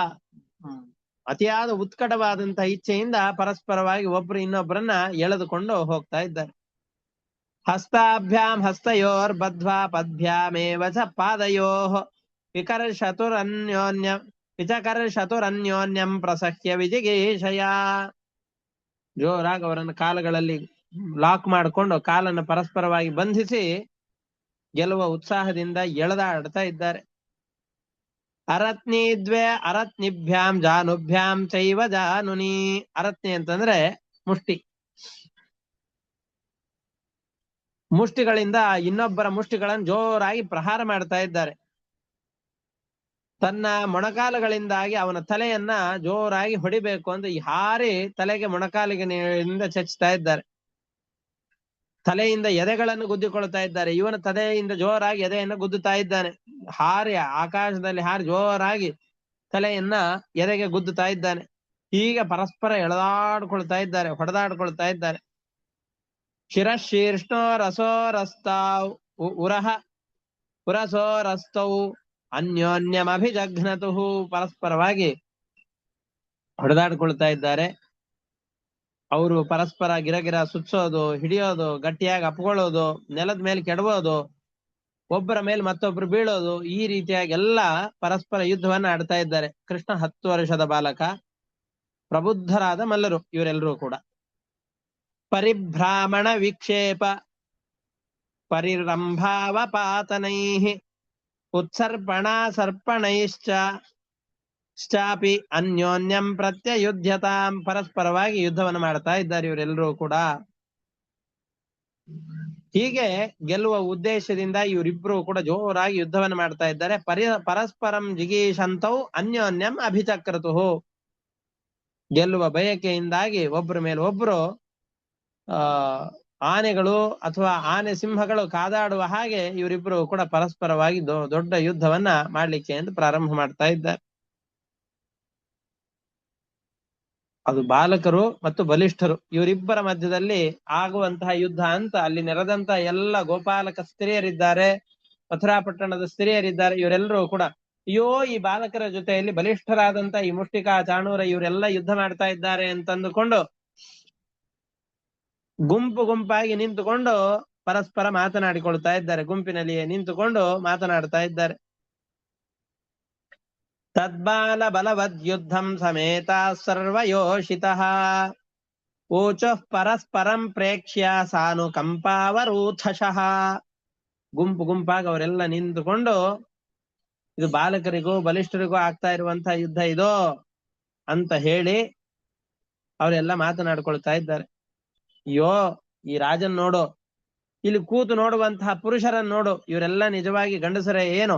ಅತಿಯಾದ ಉತ್ಕಟವಾದಂತಹ ಇಚ್ಛೆಯಿಂದ ಪರಸ್ಪರವಾಗಿ ಒಬ್ರು ಇನ್ನೊಬ್ಬರನ್ನ ಎಳೆದುಕೊಂಡು ಹೋಗ್ತಾ ಇದ್ದಾರೆ. ಹಸ್ತಾಭ್ಯಾಂ ಹಸ್ತಯೋರ್ ಬದ್ಧ್ವಾ ಪದ್ಭ್ಯಾಮೇವ ಚ ಪಾದಯೋಃ ವಿಕರ್ಷತುರನ್ಯೋನ್ಯ ವಿಚಕರ್ಷತುರನ್ಯೋನ್ಯಂ ಪ್ರಸಹ್ಯ ವಿಜಿಗೀಷಯ. ಜೋರಾಗಿ ಅವರನ್ನ ಕಾಲಗಳಲ್ಲಿ ಲಾಕ್ ಮಾಡಿಕೊಂಡು ಕಾಲನ್ನು ಪರಸ್ಪರವಾಗಿ ಬಂಧಿಸಿ ಗೆಲ್ಲುವ ಉತ್ಸಾಹದಿಂದ ಎಳೆದಾಡ್ತಾ ಇದ್ದಾರೆ. ಅರತ್ನಿ ದ್ವೇ ಅರತ್ನಿಭ್ಯಾಂ ಜಾನುಭ್ಯಾಂ ಚೈವ ಜಾನುನಿ. ಅರತ್ನಿ ಅಂತಂದ್ರೆ ಮುಷ್ಟಿ. ಮುಷ್ಟಿಗಳಿಂದ ಇನ್ನೊಬ್ಬರ ಮುಷ್ಟಿಗಳನ್ನು ಜೋರಾಗಿ ಪ್ರಹಾರ ಮಾಡ್ತಾ ಇದ್ದಾರೆ. ತನ್ನ ಮೊಣಕಾಲುಗಳಿಂದಾಗಿ ಅವನ ತಲೆಯನ್ನ ಜೋರಾಗಿ ಹೊಡಿಬೇಕು ಅಂತ ಈ ಹಾರಿ ತಲೆಗೆ ಮೊಣಕಾಲಿನಿಂದ ಚಚ್ಚುತ್ತಾ ಇದ್ದಾರೆ. ತಲೆಯಿಂದ ಎದೆಗಳನ್ನು ಗುದ್ದಿಕೊಳ್ತಾ ಇದ್ದಾರೆ. ಇವನ ತಲೆಯಿಂದ ಜೋರಾಗಿ ಎದೆಯನ್ನು ಗುದ್ದುತ್ತಾ ಇದ್ದಾನೆ. ಹಾರಿ ಆಕಾಶದಲ್ಲಿ ಹಾರಿ ಜೋರಾಗಿ ತಲೆಯನ್ನ ಎದೆಗೆ ಗುದ್ದುತ್ತಾ ಇದ್ದಾನೆ. ಹೀಗೆ ಪರಸ್ಪರ ಎಳೆದಾಡ್ಕೊಳ್ತಾ ಇದ್ದಾರೆ, ಹೊಡೆದಾಡ್ಕೊಳ್ತಾ ಇದ್ದಾರೆ. ಶಿರಶೀರ್ಷ್ಣೋ ರಸೋರಸ್ತಾವ್ ಉರಹ ಪುರಸೋರಸ್ತೌ ಅನ್ಯೋನ್ಯಮಭಿಜಘ್ನತು. ಪರಸ್ಪರವಾಗಿ ಹೊಡೆದಾಡ್ಕೊಳ್ತಾ ಇದ್ದಾರೆ. ಅವರು ಪರಸ್ಪರ ಗಿರಗಿರ ಸುಚ್ಚೋದು, ಹಿಡಿಯೋದು, ಗಟ್ಟಿಯಾಗಿ ಅಪ್ಕೊಳ್ಳೋದು, ನೆಲದ ಮೇಲೆ ಕೆಡವೋದು, ಒಬ್ಬರ ಮೇಲೆ ಮತ್ತೊಬ್ರು ಬೀಳೋದು, ಈ ರೀತಿಯಾಗಿ ಎಲ್ಲ ಪರಸ್ಪರ ಯುದ್ಧವನ್ನ ಆಡ್ತಾ ಇದ್ದಾರೆ. ಕೃಷ್ಣ 10 ವರ್ಷದ ಬಾಲಕ, ಪ್ರಬುದ್ಧರಾದ ಮಲ್ಲರು ಇವರೆಲ್ಲರೂ ಕೂಡ. ಪರಿಭ್ರಾಮಣ ವಿಕ್ಷೇಪ ಪರಿರಂಭಾವಪಾತನೈಃ ಉತ್ಸರ್ಪಣ ಸರ್ಪಣೈಶ್ಚಾಪಿ ಅನ್ಯೋನ್ಯಂ ಪ್ರತ್ಯಯುಧ್ಯತಾಂ. ಪರಸ್ಪರವಾಗಿ ಯುದ್ಧವನ್ನು ಮಾಡ್ತಾ ಇದ್ದಾರೆ ಇವರೆಲ್ಲರೂ ಕೂಡ. ಹೀಗೆ ಗೆಲ್ಲುವ ಉದ್ದೇಶದಿಂದ ಇವರಿಬ್ರು ಕೂಡ ಜೋರಾಗಿ ಯುದ್ಧವನ್ನು ಮಾಡ್ತಾ ಇದ್ದಾರೆ. ಪರಸ್ಪರಂ ಜಿಗೀಷಂತೌ ಅನ್ಯೋನ್ಯಂ ಅಭಿಚಕ್ರತು. ಗೆಲ್ಲುವ ಬಯಕೆಯಿಂದಾಗಿ ಒಬ್ಬರ ಮೇಲೆ ಒಬ್ರು ಆನೆಗಳು ಅಥವಾ ಆನೆ ಸಿಂಹಗಳು ಕಾದಾಡುವ ಹಾಗೆ ಇವರಿಬ್ರು ಕೂಡ ಪರಸ್ಪರವಾಗಿ ದೊಡ್ಡ ಯುದ್ಧವನ್ನ ಮಾಡ್ಲಿಕ್ಕೆ ಎಂದು ಪ್ರಾರಂಭ ಮಾಡ್ತಾ ಇದ್ದಾರೆ. ಅದು ಬಾಲಕರು ಮತ್ತು ಬಲಿಷ್ಠರು ಇವರಿಬ್ಬರ ಮಧ್ಯದಲ್ಲಿ ಆಗುವಂತಹ ಯುದ್ಧ ಅಂತ ಅಲ್ಲಿ ನೆರೆದಂತಹ ಎಲ್ಲ ಗೋಪಾಲಕ ಸ್ತ್ರೀಯರಿದ್ದಾರೆ, ಮಥುರಾ ಪಟ್ಟಣದ ಸ್ತ್ರೀಯರಿದ್ದಾರೆ. ಇವರೆಲ್ಲರೂ ಕೂಡ ಅಯ್ಯೋ ಈ ಬಾಲಕರ ಜೊತೆಯಲ್ಲಿ ಬಲಿಷ್ಠರಾದಂತ ಈ ಮುಷ್ಟಿಕಾ ಚಾಣೂರ ಇವರೆಲ್ಲ ಯುದ್ಧ ಮಾಡ್ತಾ ಇದ್ದಾರೆ ಅಂತಂದುಕೊಂಡು ಗುಂಪು ಗುಂಪಾಗಿ ನಿಂತುಕೊಂಡು ಪರಸ್ಪರ ಮಾತನಾಡಿಕೊಳ್ತಾ ಇದ್ದಾರೆ. ಗುಂಪಿನಲ್ಲಿಯೇ ನಿಂತುಕೊಂಡು ಮಾತನಾಡ್ತಾ ಇದ್ದಾರೆ. ತದ್ಬಾಲ ಬಲವದ್ಯುದ್ಧಂ ಸಮೇತ ಸರ್ವಯೋಷಿತಃ ಊಚಃ ಪರಸ್ಪರಂ ಪ್ರೇಕ್ಷ್ಯ ಸಾನುಕಂಪಾವರೂಥಶಃ. ಗುಂಪು ಗುಂಪಾಗಿ ಅವರೆಲ್ಲ ನಿಂತುಕೊಂಡು ಇದು ಬಾಲಕರಿಗೂ ಬಲಿಷ್ಠರಿಗೂ ಆಗ್ತಾ ಇರುವಂತಹ ಯುದ್ಧ ಇದೋ ಅಂತ ಹೇಳಿ ಅವರೆಲ್ಲ ಮಾತನಾಡ್ಕೊಳ್ತಾ ಇದ್ದಾರೆ. ಅಯ್ಯೋ ಈ ರಾಜನ್ ನೋಡು, ಇಲ್ಲಿ ಕೂತು ನೋಡುವಂತಹ ಪುರುಷರನ್ನು ನೋಡು, ಇವರೆಲ್ಲ ನಿಜವಾಗಿ ಗಂಡಸರೇ ಏನು?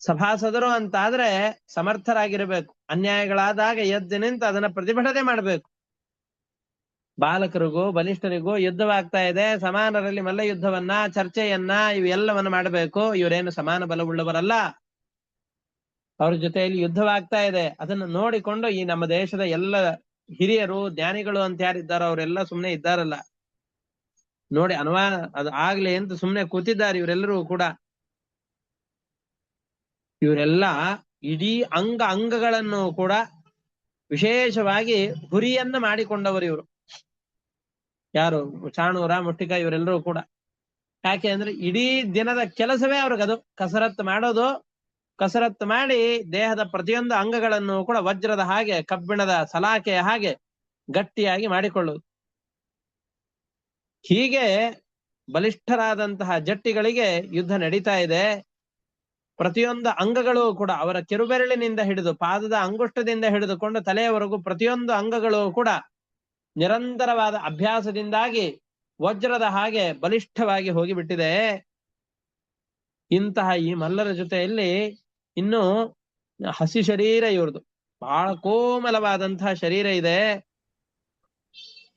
ಸಭಾಸದರು ಅಂತಾದ್ರೆ ಸಮರ್ಥರಾಗಿರ್ಬೇಕು. ಅನ್ಯಾಯಗಳಾದಾಗ ಎದ್ದು ನಿಂತು ಅದನ್ನ ಪ್ರತಿಭಟನೆ ಮಾಡ್ಬೇಕು. ಬಾಲಕರಿಗೂ ಬಲಿಷ್ಠರಿಗೂ ಯುದ್ಧವಾಗ್ತಾ ಇದೆ, ಸಮಾನರಲ್ಲಿ ಮಲ್ಲ ಯುದ್ಧವನ್ನ ಚರ್ಚೆಯನ್ನ ಇವೆಲ್ಲವನ್ನ ಮಾಡಬೇಕು. ಇವರೇನು ಸಮಾನ ಬಲವುಳ್ಳವರಲ್ಲ, ಅವ್ರ ಜೊತೆಯಲ್ಲಿ ಯುದ್ಧವಾಗ್ತಾ ಇದೆ. ಅದನ್ನ ನೋಡಿಕೊಂಡು ಈ ನಮ್ಮ ದೇಶದ ಎಲ್ಲ ಹಿರಿಯರು ಜ್ಞಾನಿಗಳು ಅಂತ ಯಾರಿದ್ದಾರೋ ಅವರೆಲ್ಲ ಸುಮ್ನೆ ಇದ್ದಾರಲ್ಲ, ನೋಡಿ ಅನುಮಾನ ಅದು ಆಗ್ಲಿ ಅಂತ ಸುಮ್ನೆ ಕೂತಿದ್ದಾರೆ ಇವರೆಲ್ಲರೂ ಕೂಡ. ಇವರೆಲ್ಲ ಇಡೀ ಅಂಗಗಳನ್ನು ಕೂಡ ವಿಶೇಷವಾಗಿ ಹುರಿಯನ್ನ ಮಾಡಿಕೊಂಡವರು ಇವರು. ಯಾರು? ಚಾಣೂರ, ಮುಷ್ಟಿಕ ಇವರೆಲ್ಲರೂ ಕೂಡ. ಯಾಕೆ ಅಂದ್ರೆ ಇಡೀ ದಿನದ ಕೆಲಸವೇ ಅವ್ರಿಗದು. ಕಸರತ್ತು ಮಾಡೋದು, ಕಸರತ್ತು ಮಾಡಿ ದೇಹದ ಪ್ರತಿಯೊಂದು ಅಂಗಗಳನ್ನು ಕೂಡ ವಜ್ರದ ಹಾಗೆ, ಕಬ್ಬಿಣದ ಸಲಾಕೆಯ ಹಾಗೆ ಗಟ್ಟಿಯಾಗಿ ಮಾಡಿಕೊಳ್ಳುವುದು. ಹೀಗೆ ಬಲಿಷ್ಠರಾದಂತಹ ಜಟ್ಟಿಗಳಿಗೆ ಯುದ್ಧ ನಡೀತಾ ಇದೆ. ಪ್ರತಿಯೊಂದು ಅಂಗಗಳು ಕೂಡ ಅವರ ಕಿರುಬೆರಳಿನಿಂದ ಹಿಡಿದು ಪಾದದ ಅಂಗುಷ್ಟದಿಂದ ಹಿಡಿದುಕೊಂಡು ತಲೆಯವರೆಗೂ ಪ್ರತಿಯೊಂದು ಅಂಗಗಳು ಕೂಡ ನಿರಂತರವಾದ ಅಭ್ಯಾಸದಿಂದಾಗಿ ವಜ್ರದ ಹಾಗೆ ಬಲಿಷ್ಠವಾಗಿ ಹೋಗಿಬಿಟ್ಟಿದೆ. ಇಂತಹ ಈ ಮಲ್ಲರ ಜೊತೆಯಲ್ಲಿ ಇನ್ನು ಹಸಿ ಶರೀರ ಇವ್ರದು, ಬಹಳ ಕೋಮಲವಾದಂತಹ ಶರೀರ ಇದೆ.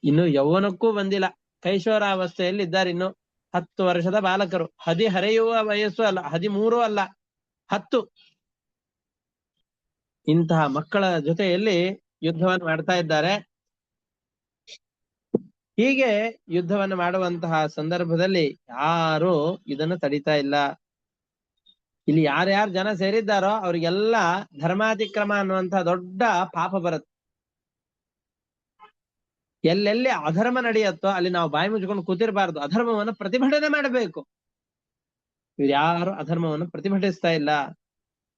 ಇನ್ನು ಯೌವನಕ್ಕೂ ಬಂದಿಲ್ಲ, ಕೈಶೋರಾವಸ್ಥೆಯಲ್ಲಿ ಇದ್ದಾರೆ. ಇನ್ನು 10 ವರ್ಷದ ಬಾಲಕರು, ಹರಿಯುವ ವಯಸ್ಸು ಅಲ್ಲ, 13 ಅಲ್ಲ 10. ಇಂತಹ ಮಕ್ಕಳ ಜೊತೆಯಲ್ಲಿ ಯುದ್ಧವನ್ನು ಮಾಡ್ತಾ ಇದ್ದಾರೆ. ಹೀಗೆ ಯುದ್ಧವನ್ನು ಮಾಡುವಂತಹ ಸಂದರ್ಭದಲ್ಲಿ ಯಾರು ಇದನ್ನು ತಡೀತಾ ಇಲ್ಲ. ಇಲ್ಲಿ ಯಾರ್ಯಾರು ಜನ ಸೇರಿದ್ದಾರೋ ಅವ್ರಿಗೆಲ್ಲ ಧರ್ಮಾತಿಕ್ರಮ ಅನ್ನುವಂತಹ ದೊಡ್ಡ ಪಾಪ ಬರುತ್ತೆ. ಎಲ್ಲೆಲ್ಲಿ ಅಧರ್ಮ ನಡೆಯುತ್ತೋ ಅಲ್ಲಿ ನಾವು ಬಾಯಿ ಮುಚ್ಕೊಂಡು ಕೂತಿರಬಾರ್ದು, ಅಧರ್ಮವನ್ನು ಪ್ರತಿಭಟನೆ ಮಾಡಬೇಕು. ಇವ್ರು ಯಾರು ಅಧರ್ಮವನ್ನು ಪ್ರತಿಭಟಿಸ್ತಾ ಇಲ್ಲ.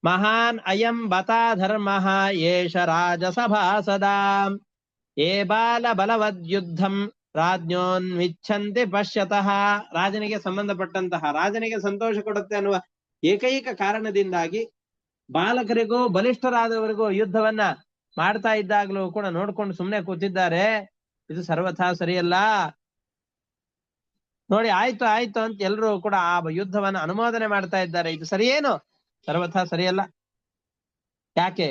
ಮಹಾನ್ ಅಯಂ ಬತಾ ಧರ್ಮ ಏಷ ರಾಜಸಭಾಸದಾ ಏ ಬಾಲ ಬಲವದ್ಯುದ್ಧಂ ರಾಜ್ಞೋನ್ವಿಚ್ಛಂತಿ ಪಶ್ಯತಃ. ರಾಜನಿಗೆ ಸಂಬಂಧಪಟ್ಟಂತಹ, ರಾಜನಿಗೆ ಸಂತೋಷ ಕೊಡುತ್ತೆ ಅನ್ನುವ ಏಕೈಕ ಕಾರಣದಿಂದಾಗಿ ಬಾಲಕರಿಗೂ ಬಲಿಷ್ಠರಾದವರಿಗೂ ಯುದ್ಧವನ್ನ ಮಾಡ್ತಾ ಇದ್ದಾಗಲೂ ಕೂಡ ನೋಡ್ಕೊಂಡು ಸುಮ್ಮನೆ ಕೂತಿದ್ದಾರೆ. ಇದು ಸರ್ವಥಾ ಸರಿಯಲ್ಲ. ನೋಡಿ, ಆಯ್ತು ಆಯ್ತು ಅಂತ ಎಲ್ಲರೂ ಕೂಡ ಆ ಯುದ್ಧವನ್ನ ಅನುಮೋದನೆ ಮಾಡ್ತಾ ಇದ್ದಾರೆ. ಇದು ಸರಿಯೇನು? ಸರ್ವಥಾ ಸರಿಯಲ್ಲ. ಯಾಕೆ?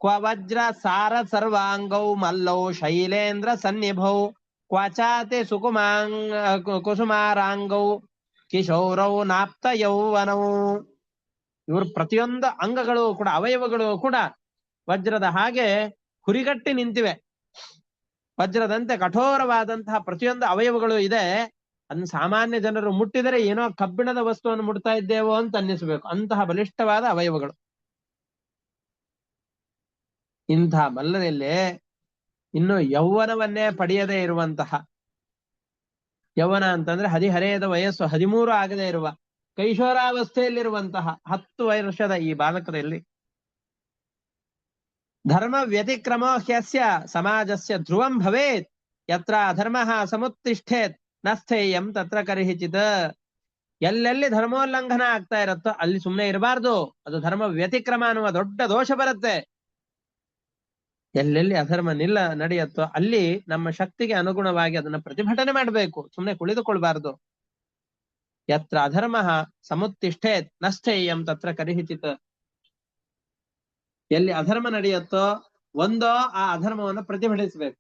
ಕ್ವ ವಜ್ರ ಸಾರ ಸರ್ವಾಂಗೌ ಮಲ್ಲೌ ಶೈಲೇಂದ್ರ ಸನ್ನಿಭೌ ಕ್ವಚಾತೆ ಕುಸುಮಾರಾಂಗೌ ಕಿಶೋರೌ ನಾಪ್ತ ಯೌವನೌ. ಇವರು ಪ್ರತಿಯೊಂದು ಅಂಗಗಳು ಕೂಡ, ಅವಯವಗಳು ಕೂಡ ವಜ್ರದ ಹಾಗೆ ಹುರಿಗಟ್ಟಿ ನಿಂತಿವೆ. ವಜ್ರದಂತೆ ಕಠೋರವಾದಂತಹ ಪ್ರತಿಯೊಂದು ಅವಯವಗಳು ಇದೆ. ಅದನ್ನ ಸಾಮಾನ್ಯ ಜನರು ಮುಟ್ಟಿದರೆ ಏನೋ ಕಬ್ಬಿಣದ ವಸ್ತುವನ್ನು ಮುಟ್ತಾ ಇದ್ದೇವೋ ಅಂತ ಅನ್ನಿಸಬೇಕು, ಅಂತಹ ಬಲಿಷ್ಠವಾದ ಅವಯವಗಳು. ಇಂತಹ ಬಲ್ಲದಲ್ಲಿ ಇನ್ನು ಯೌವನವನ್ನೇ ಪಡೆಯದೇ ಇರುವಂತಹ, ಯೌವನ ಅಂತಂದ್ರೆ ಹದಿಹರೆಯದ ವಯಸ್ಸು 13 ಆಗದೆ ಇರುವ ಕೈಶೋರಾವಸ್ಥೆಯಲ್ಲಿರುವಂತಹ 10 ವರ್ಷದ ಈ ಬಾಲಕರಲ್ಲಿ ಧರ್ಮ ವ್ಯತಿಕ್ರಮೋ ಹ್ಯಸ್ಯ ಸಮಾಜಸ್ಯ ಧ್ರುವಂ ಭವೇತ್ ಯತ್ರ ಅಧರ್ಮ ಸಮುತ್ತಿಷ್ಠೇತ್ ನಸ್ಥೇಯಂ ತತ್ರ ಕರ್ಹಿಚಿತ್. ಎಲ್ಲೆಲ್ಲಿ ಧರ್ಮೋಲ್ಲಂಘನ ಆಗ್ತಾ ಇರತ್ತೋ ಅಲ್ಲಿ ಸುಮ್ಮನೆ ಇರಬಾರ್ದು. ಅದು ಧರ್ಮ ವ್ಯತಿಕ್ರಮ ಅನ್ನುವ ದೊಡ್ಡ ದೋಷ ಬರುತ್ತೆ. ಎಲ್ಲೆಲ್ಲಿ ಅಧರ್ಮ ನಡೆಯುತ್ತೋ ಅಲ್ಲಿ ನಮ್ಮ ಶಕ್ತಿಗೆ ಅನುಗುಣವಾಗಿ ಅದನ್ನ ಪ್ರತಿಭಟನೆ ಮಾಡಬೇಕು, ಸುಮ್ಮನೆ ಕುಳಿತುಕೊಳ್ಬಾರ್ದು. ಯತ್ರ ಅಧರ್ಮ ಸಮುತ್ತಿಷ್ಠೇತ್ ನಸ್ಥೇಯಂ ತತ್ರ ಕರ್ಹಿಚಿತ್. ಎಲ್ಲಿ ಅಧರ್ಮ ನಡೆಯುತ್ತೋ ಒಂದೋ ಆ ಅಧರ್ಮವನ್ನು ಪ್ರತಿಭಟಿಸಬೇಕು.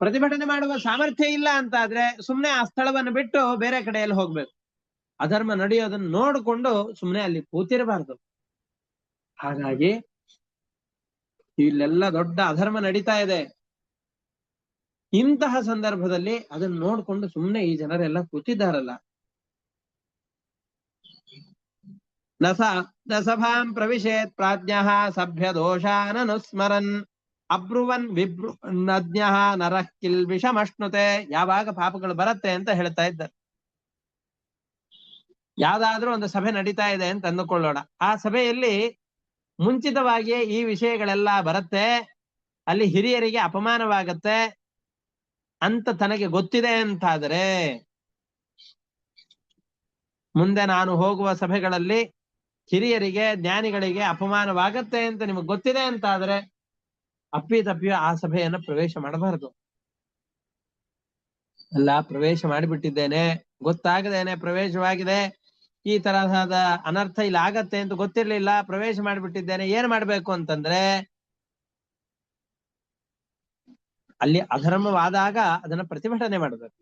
ಪ್ರತಿಭಟನೆ ಮಾಡುವ ಸಾಮರ್ಥ್ಯ ಇಲ್ಲ ಅಂತಾದ್ರೆ ಸುಮ್ಮನೆ ಆ ಸ್ಥಳವನ್ನು ಬಿಟ್ಟು ಬೇರೆ ಕಡೆಯಲ್ಲಿ ಹೋಗ್ಬೇಕು. ಅಧರ್ಮ ನಡೆಯೋದನ್ನು ನೋಡಿಕೊಂಡು ಸುಮ್ಮನೆ ಅಲ್ಲಿ ಕೂತಿರಬಾರ್ದು. ಹಾಗಾಗಿ ಇಲ್ಲೆಲ್ಲ ದೊಡ್ಡ ಅಧರ್ಮ ನಡೀತಾ ಇದೆ. ಇಂತಹ ಸಂದರ್ಭದಲ್ಲಿ ಅದನ್ನು ನೋಡ್ಕೊಂಡು ಸುಮ್ಮನೆ ಈ ಜನರೆಲ್ಲ ಕೂತಿದ್ದಾರಲ್ಲ, ನ ಸಭಾಂ ಪ್ರವಿಶೇತ್ ಪ್ರಾಜ್ಞಃ ಸಭ್ಯ ದೋಷಾನನುಸ್ಮರನ್ ಅಬ್ರುವನ್ ನಜ್ಞಃ ನರಃ ಕಿಲ್ಬಿಷಮಶ್ನುತೆ. ಯಾವಾಗ ಪಾಪಗಳು ಬರುತ್ತೆ ಅಂತ ಹೇಳ್ತಾ ಇದ್ದಾರೆ. ಯಾವ್ದಾದ್ರೂ ಒಂದು ಸಭೆ ನಡೀತಾ ಇದೆ ಅಂತ ಅಂದುಕೊಳ್ಳೋಣ. ಆ ಸಭೆಯಲ್ಲಿ ಮುಂಚಿತವಾಗಿಯೇ ಈ ವಿಷಯಗಳೆಲ್ಲ ಬರುತ್ತೆ, ಅಲ್ಲಿ ಹಿರಿಯರಿಗೆ ಅಪಮಾನವಾಗತ್ತೆ ಅಂತ ತನಗೆ ಗೊತ್ತಿದೆ ಅಂತಾದರೆ, ಮುಂದೆ ನಾನು ಹೋಗುವ ಸಭೆಗಳಲ್ಲಿ ಹಿರಿಯರಿಗೆ ಜ್ಞಾನಿಗಳಿಗೆ ಅಪಮಾನವಾಗತ್ತೆ ಅಂತ ನಿಮಗೆ ಗೊತ್ತಿದೆ ಅಂತಾದರೆ ಅಪ್ಪಿತಪ್ಪಿಯೂ ಆ ಸಭೆಯನ್ನು ಪ್ರವೇಶ ಮಾಡಬಾರದು. ಅಲ್ಲ, ಪ್ರವೇಶ ಮಾಡಿಬಿಟ್ಟಿದ್ದೇನೆ, ಗೊತ್ತಾಗದೇನೆ ಪ್ರವೇಶವಾಗಿದೆ, ಈ ತರಹದ ಅನರ್ಥ ಇಲ್ಲಿ ಆಗತ್ತೆ ಅಂತ ಗೊತ್ತಿರ್ಲಿಲ್ಲ, ಪ್ರವೇಶ ಮಾಡಿಬಿಟ್ಟಿದ್ದೇನೆ, ಏನ್ ಮಾಡ್ಬೇಕು ಅಂತಂದ್ರೆ ಅಲ್ಲಿ ಅಧರ್ಮವಾದಾಗ ಅದನ್ನ ಪ್ರತಿಭಟನೆ ಮಾಡಬೇಕು.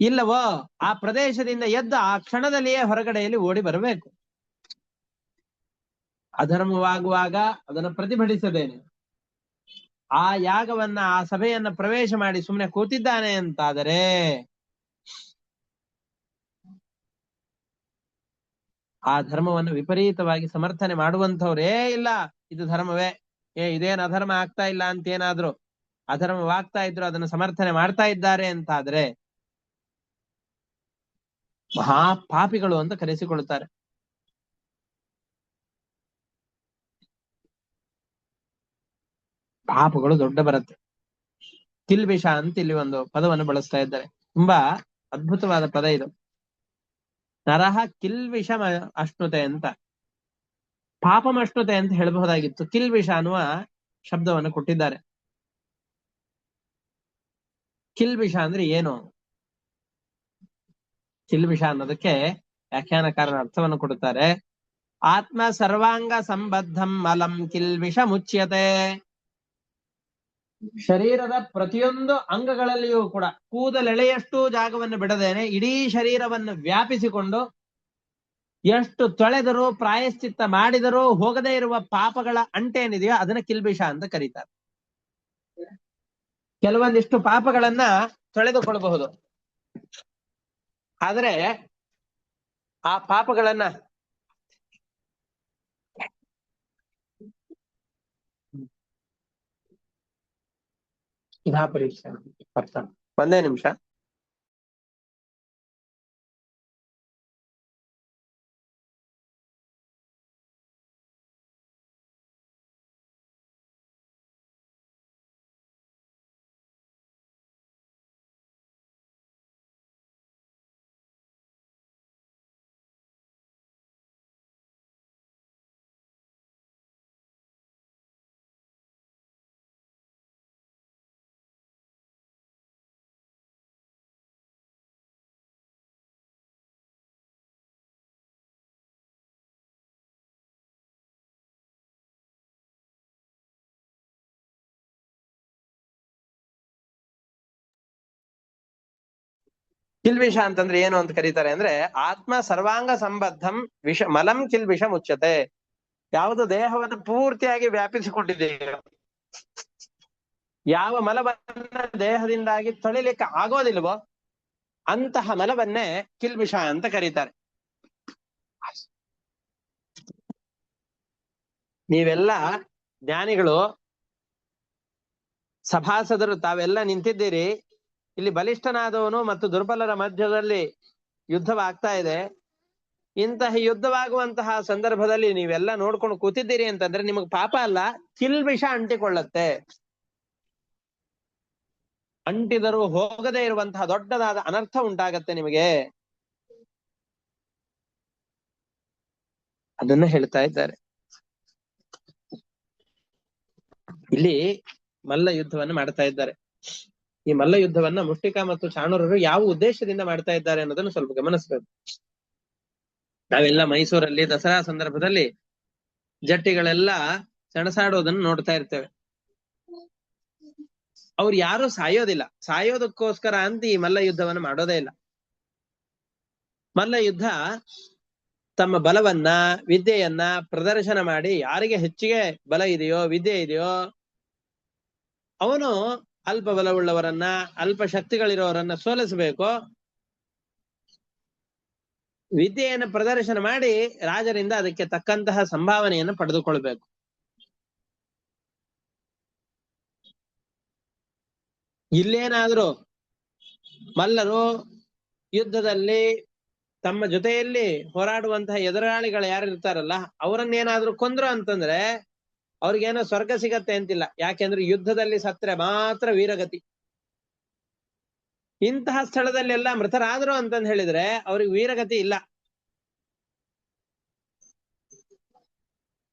ಇಲ್ಲವೋ ಆ ಪ್ರದೇಶದಿಂದ ಎದ್ದು ಆ ಕ್ಷಣದಲ್ಲಿಯೇ ಹೊರಗಡೆಯಲ್ಲಿ ಓಡಿ ಬರಬೇಕು. ಅಧರ್ಮವಾಗುವಾಗ ಅದನ್ನು ಪ್ರತಿಭಟಿಸದೇನೆ ಆ ಯಾಗವನ್ನ, ಆ ಸಭೆಯನ್ನ ಪ್ರವೇಶ ಮಾಡಿ ಸುಮ್ಮನೆ ಕೂತಿದ್ದಾನೆ ಅಂತಾದರೆ ಆ ಧರ್ಮವನ್ನು ವಿಪರೀತವಾಗಿ ಸಮರ್ಥನೆ ಮಾಡುವಂಥವ್ರೇ ಇಲ್ಲ. ಇದು ಧರ್ಮವೇ, ಇದೇನು ಅಧರ್ಮ ಆಗ್ತಾ ಇಲ್ಲ ಅಂತೇನಾದ್ರು ಅಧರ್ಮವಾಗ್ತಾ ಇದ್ರು ಅದನ್ನು ಸಮರ್ಥನೆ ಮಾಡ್ತಾ ಇದ್ದಾರೆ ಅಂತಾದ್ರೆ ಮಹಾಪಾಪಿಗಳು ಅಂತ ಕರೆಸಿಕೊಳ್ಳುತ್ತಾರೆ. ಪಾಪಗಳು ದೊಡ್ಡ ಬರುತ್ತೆ. ಕಿಲ್ಬಿಷ ಅಂತ ಇಲ್ಲಿ ಒಂದು ಪದವನ್ನು ಬಳಸ್ತಾ ಇದ್ದಾರೆ. ತುಂಬಾ ಅದ್ಭುತವಾದ ಪದ ಇದು. ನರಹ ಕಿಲ್ವಿಷ ಅಶ್ನುತೆ ಅಂತ, ಪಾಪಮಶ್ನುತೆ ಅಂತ ಹೇಳಬಹುದಾಗಿತ್ತು. ಕಿಲ್ವಿಷ ಅನ್ನುವ ಶಬ್ದವನ್ನು ಕೊಟ್ಟಿದ್ದಾರೆ. ಕಿಲ್ಬಿಷ ಅಂದ್ರೆ ಏನು? ಕಿಲ್ಬಿಷ ಅನ್ನೋದಕ್ಕೆ ವ್ಯಾಖ್ಯಾನಕಾರರ ಅರ್ಥವನ್ನು ಕೊಡುತ್ತಾರೆ. ಆತ್ಮ ಸರ್ವಾಂಗ ಸಂಬದ್ಧಂ ಮಲಂ ಕಿಲ್ಬಿಷ ಮುಚ್ಯತೆ. ಶರೀರದ ಪ್ರತಿಯೊಂದು ಅಂಗಗಳಲ್ಲಿಯೂ ಕೂಡ ಕೂದಲೆಳೆಯಷ್ಟು ಜಾಗವನ್ನು ಬಿಡದೇನೆ ಇಡೀ ಶರೀರವನ್ನು ವ್ಯಾಪಿಸಿಕೊಂಡು ಎಷ್ಟು ತೊಳೆದರೂ ಪ್ರಾಯಶ್ಚಿತ್ತ ಮಾಡಿದರೂ ಹೋಗದೇ ಇರುವ ಪಾಪಗಳ ಅಂಟೇನಿದೆಯೋ ಅದನ್ನ ಕಿಲ್ಬಿಷ ಅಂತ ಕರೀತಾರೆ. ಕೆಲವೊಂದಿಷ್ಟು ಪಾಪಗಳನ್ನ ತೊಳೆದುಕೊಳ್ಳಬಹುದು, ಆದರೆ ಆ ಪಾಪಗಳನ್ನ ಪರೀಕ್ಷೆ ಒಂದೇ ನಿಮಿಷ. ಕಿಲ್ಬಿಷ ಅಂತಂದ್ರೆ ಏನು ಅಂತ ಕರೀತಾರೆ ಅಂದ್ರೆ ಆತ್ಮ ಸರ್ವಾಂಗ ಸಂಬದ್ಧಂ ಮಲಂ ಕಿಲ್ಬಿಷ ಮುಚ್ಚತೆ. ಯಾವುದು ದೇಹವನ್ನು ಪೂರ್ತಿಯಾಗಿ ವ್ಯಾಪಿಸಿಕೊಂಡಿದೆಯೋ, ಯಾವ ಮಲವನ್ನ ದೇಹದಿಂದಾಗಿ ತೊಳಿಲಿಕ್ಕೆ ಆಗೋದಿಲ್ವೋ ಅಂತಹ ಮಲವನ್ನೇ ಕಿಲ್ಬಿಷ ಅಂತ ಕರೀತಾರೆ. ನೀವೆಲ್ಲ ಜ್ಞಾನಿಗಳು, ಸಭಾಸದರು ತಾವೆಲ್ಲ ನಿಂತಿದ್ದೀರಿ. ಇಲ್ಲಿ ಬಲಿಷ್ಠನಾದವನು ಮತ್ತು ದುರ್ಬಲರ ಮಧ್ಯದಲ್ಲಿ ಯುದ್ಧವಾಗ್ತಾ ಇದೆ. ಇಂತಹ ಯುದ್ಧವಾಗುವಂತಹ ಸಂದರ್ಭದಲ್ಲಿ ನೀವೆಲ್ಲ ನೋಡ್ಕೊಂಡು ಕೂತಿದ್ದೀರಿ ಅಂತಂದ್ರೆ ನಿಮಗ್ ಪಾಪ ಅಲ್ಲ, ಕಿಲ್ಬಿಷ ಅಂಟಿಕೊಳ್ಳತ್ತೆ. ಅಂಟಿದರೂ ಹೋಗದೇ ಇರುವಂತಹ ದೊಡ್ಡದಾದ ಅನರ್ಥ ಉಂಟಾಗತ್ತೆ ನಿಮಗೆ. ಅದನ್ನ ಹೇಳ್ತಾ ಇದ್ದಾರೆ. ಇಲ್ಲಿ ಮಲ್ಲ ಯುದ್ಧವನ್ನ ಮಾಡ್ತಾ ಇದ್ದಾರೆ. ಈ ಮಲ್ಲ ಯುದ್ಧವನ್ನ ಮುಷ್ಟಿಕಾ ಮತ್ತು ಚಾಣೂರರು ಯಾವ ಉದ್ದೇಶದಿಂದ ಮಾಡ್ತಾ ಇದ್ದಾರೆ ಅನ್ನೋದನ್ನು ಸ್ವಲ್ಪ ಗಮನಿಸಬೇಕು. ನಾವೆಲ್ಲ ಮೈಸೂರಲ್ಲಿ ದಸರಾ ಸಂದರ್ಭದಲ್ಲಿ ಜಟ್ಟಿಗಳೆಲ್ಲ ಸೆಣಸಾಡೋದನ್ನು ನೋಡ್ತಾ ಇರ್ತೇವೆ. ಅವ್ರು ಯಾರು ಸಾಯೋದಿಲ್ಲ, ಸಾಯೋದಕ್ಕೋಸ್ಕರ ಅಂತ ಈ ಮಲ್ಲ ಯುದ್ಧವನ್ನು ಮಾಡೋದೇ ಇಲ್ಲ. ಮಲ್ಲ ಯುದ್ಧ ತಮ್ಮ ಬಲವನ್ನ, ವಿದ್ಯೆಯನ್ನ ಪ್ರದರ್ಶನ ಮಾಡಿ ಯಾರಿಗೆ ಹೆಚ್ಚಿಗೆ ಬಲ ಇದೆಯೋ, ವಿದ್ಯೆ ಇದೆಯೋ ಅವನು ಅಲ್ಪ ಬಲವುಳ್ಳವರನ್ನ, ಅಲ್ಪ ಶಕ್ತಿಗಳಿರೋರನ್ನ ಸೋಲಿಸಬೇಕು. ವಿದ್ಯೆಯನ್ನು ಪ್ರದರ್ಶನ ಮಾಡಿ ರಾಜರಿಂದ ಅದಕ್ಕೆ ತಕ್ಕಂತಹ ಸಂಭಾವನೆಯನ್ನು ಪಡೆದುಕೊಳ್ಬೇಕು. ಇಲ್ಲೇನಾದ್ರೂ ಮಲ್ಲರು ಯುದ್ಧದಲ್ಲಿ ತಮ್ಮ ಜೊತೆಯಲ್ಲಿ ಹೋರಾಡುವಂತಹ ಎದುರಾಳಿಗಳು ಯಾರು ಇರ್ತಾರಲ್ಲ ಅವರನ್ನೇನಾದ್ರೂ ಕೊಂದ್ರು ಅಂತಂದ್ರೆ ಅವ್ರಿಗೇನೋ ಸ್ವರ್ಗ ಸಿಗತ್ತೆ ಅಂತಿಲ್ಲ. ಯಾಕೆಂದ್ರೆ ಯುದ್ಧದಲ್ಲಿ ಸತ್ರೆ ಮಾತ್ರ ವೀರಗತಿ. ಇಂತಹ ಸ್ಥಳದಲ್ಲೆಲ್ಲ ಮೃತರಾದ್ರು ಅಂತಂದ್ ಹೇಳಿದ್ರೆ ಅವ್ರಿಗೆ ವೀರಗತಿ ಇಲ್ಲ.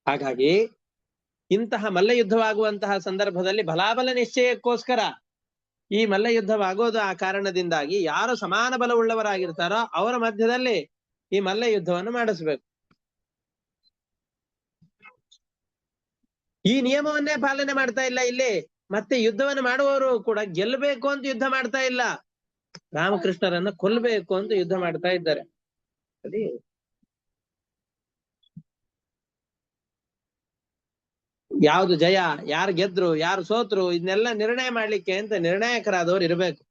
ಹಾಗಾಗಿ ಇಂತಹ ಮಲ್ಲ ಯುದ್ಧವಾಗುವಂತಹ ಸಂದರ್ಭದಲ್ಲಿ ಬಲಾಬಲ ನಿಶ್ಚಯಕ್ಕೋಸ್ಕರ ಈ ಮಲ್ಲ ಯುದ್ಧವಾಗೋದು ಆ ಕಾರಣದಿಂದಾಗಿ ಯಾರು ಸಮಾನ ಬಲವುಳ್ಳವರಾಗಿರ್ತಾರೋ ಅವರ ಮಧ್ಯದಲ್ಲಿ ಈ ಮಲ್ಲ ಯುದ್ಧವನ್ನು ಮಾಡಿಸ್ಬೇಕು. ಈ ನಿಯಮವನ್ನೇ ಪಾಲನೆ ಮಾಡ್ತಾ ಇಲ್ಲ ಇಲ್ಲಿ. ಮತ್ತೆ ಯುದ್ಧವನ್ನು ಮಾಡುವವರು ಕೂಡ ಗೆಲ್ಲಬೇಕು ಅಂತ ಯುದ್ಧ ಮಾಡ್ತಾ ಇಲ್ಲ, ರಾಮಕೃಷ್ಣರನ್ನ ಕೊಲ್ಲಬೇಕು ಅಂತ ಯುದ್ಧ ಮಾಡ್ತಾ ಇದ್ದಾರೆ. ಸರಿ, ಯಾವ್ದು ಜಯ, ಯಾರು ಗೆದ್ರು ಯಾರು ಸೋತ್ರು ಇದನ್ನೆಲ್ಲ ನಿರ್ಣಯ ಮಾಡ್ಲಿಕ್ಕೆ ಅಂತ ನಿರ್ಣಾಯಕರಾದವ್ರು ಇರ್ಬೇಕು.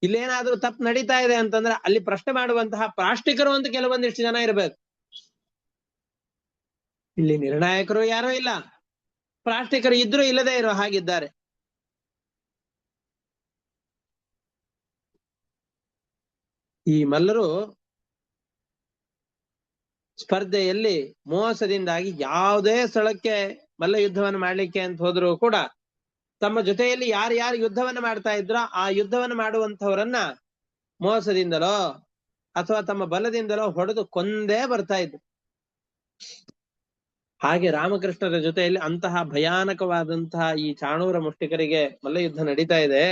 ಇಲ್ಲೇನಾದ್ರೂ ತಪ್ಪು ನಡೀತಾ ಇದೆ ಅಂತಂದ್ರೆ ಅಲ್ಲಿ ಪ್ರಶ್ನೆ ಮಾಡುವಂತಹ ಪ್ರಾಷ್ಟಿಕರು ಅಂತ ಕೆಲವೊಂದಿಷ್ಟು ಜನ ಇರ್ಬೇಕು. ಇಲ್ಲಿ ನಿರ್ಣಾಯಕರು ಯಾರೂ ಇಲ್ಲ, ಪ್ರಾಷ್ಟಿಕರು ಇದ್ರೂ ಇಲ್ಲದೆ ಇರೋ ಹಾಗಿದ್ದಾರೆ. ಈ ಮಲ್ಲರು ಸ್ಪರ್ಧೆಯಲ್ಲಿ ಮೋಸದಿಂದಾಗಿ ಯಾವುದೇ ಸ್ಥಳಕ್ಕೆ ಮಲ್ಲ ಯುದ್ಧವನ್ನು ಮಾಡ್ಲಿಕ್ಕೆ ಅಂತ ಹೋದ್ರು ಕೂಡ ತಮ್ಮ ಜೊತೆಯಲ್ಲಿ ಯಾರು ಯುದ್ಧವನ್ನು ಮಾಡ್ತಾ ಇದ್ರೋ ಆ ಯುದ್ಧವನ್ನು ಮಾಡುವಂತವರನ್ನ ಮೋಸದಿಂದಲೋ ಅಥವಾ ತಮ್ಮ ಬಲದಿಂದಲೋ ಹೊಡೆದು ಕೊಂದೇ ಬರ್ತಾ ಇದ್ರು. ಹಾಗೆ ರಾಮಕೃಷ್ಣರ ಜೊತೆಯಲ್ಲಿ ಅಂತಹ ಭಯಾನಕವಾದಂತಹ ಈ ಚಾಣೂರ ಮುಷ್ಟಿಕರಿಗೆ ಮಲ್ಲ ಯುದ್ಧ ನಡೀತಾ ಇದೆ.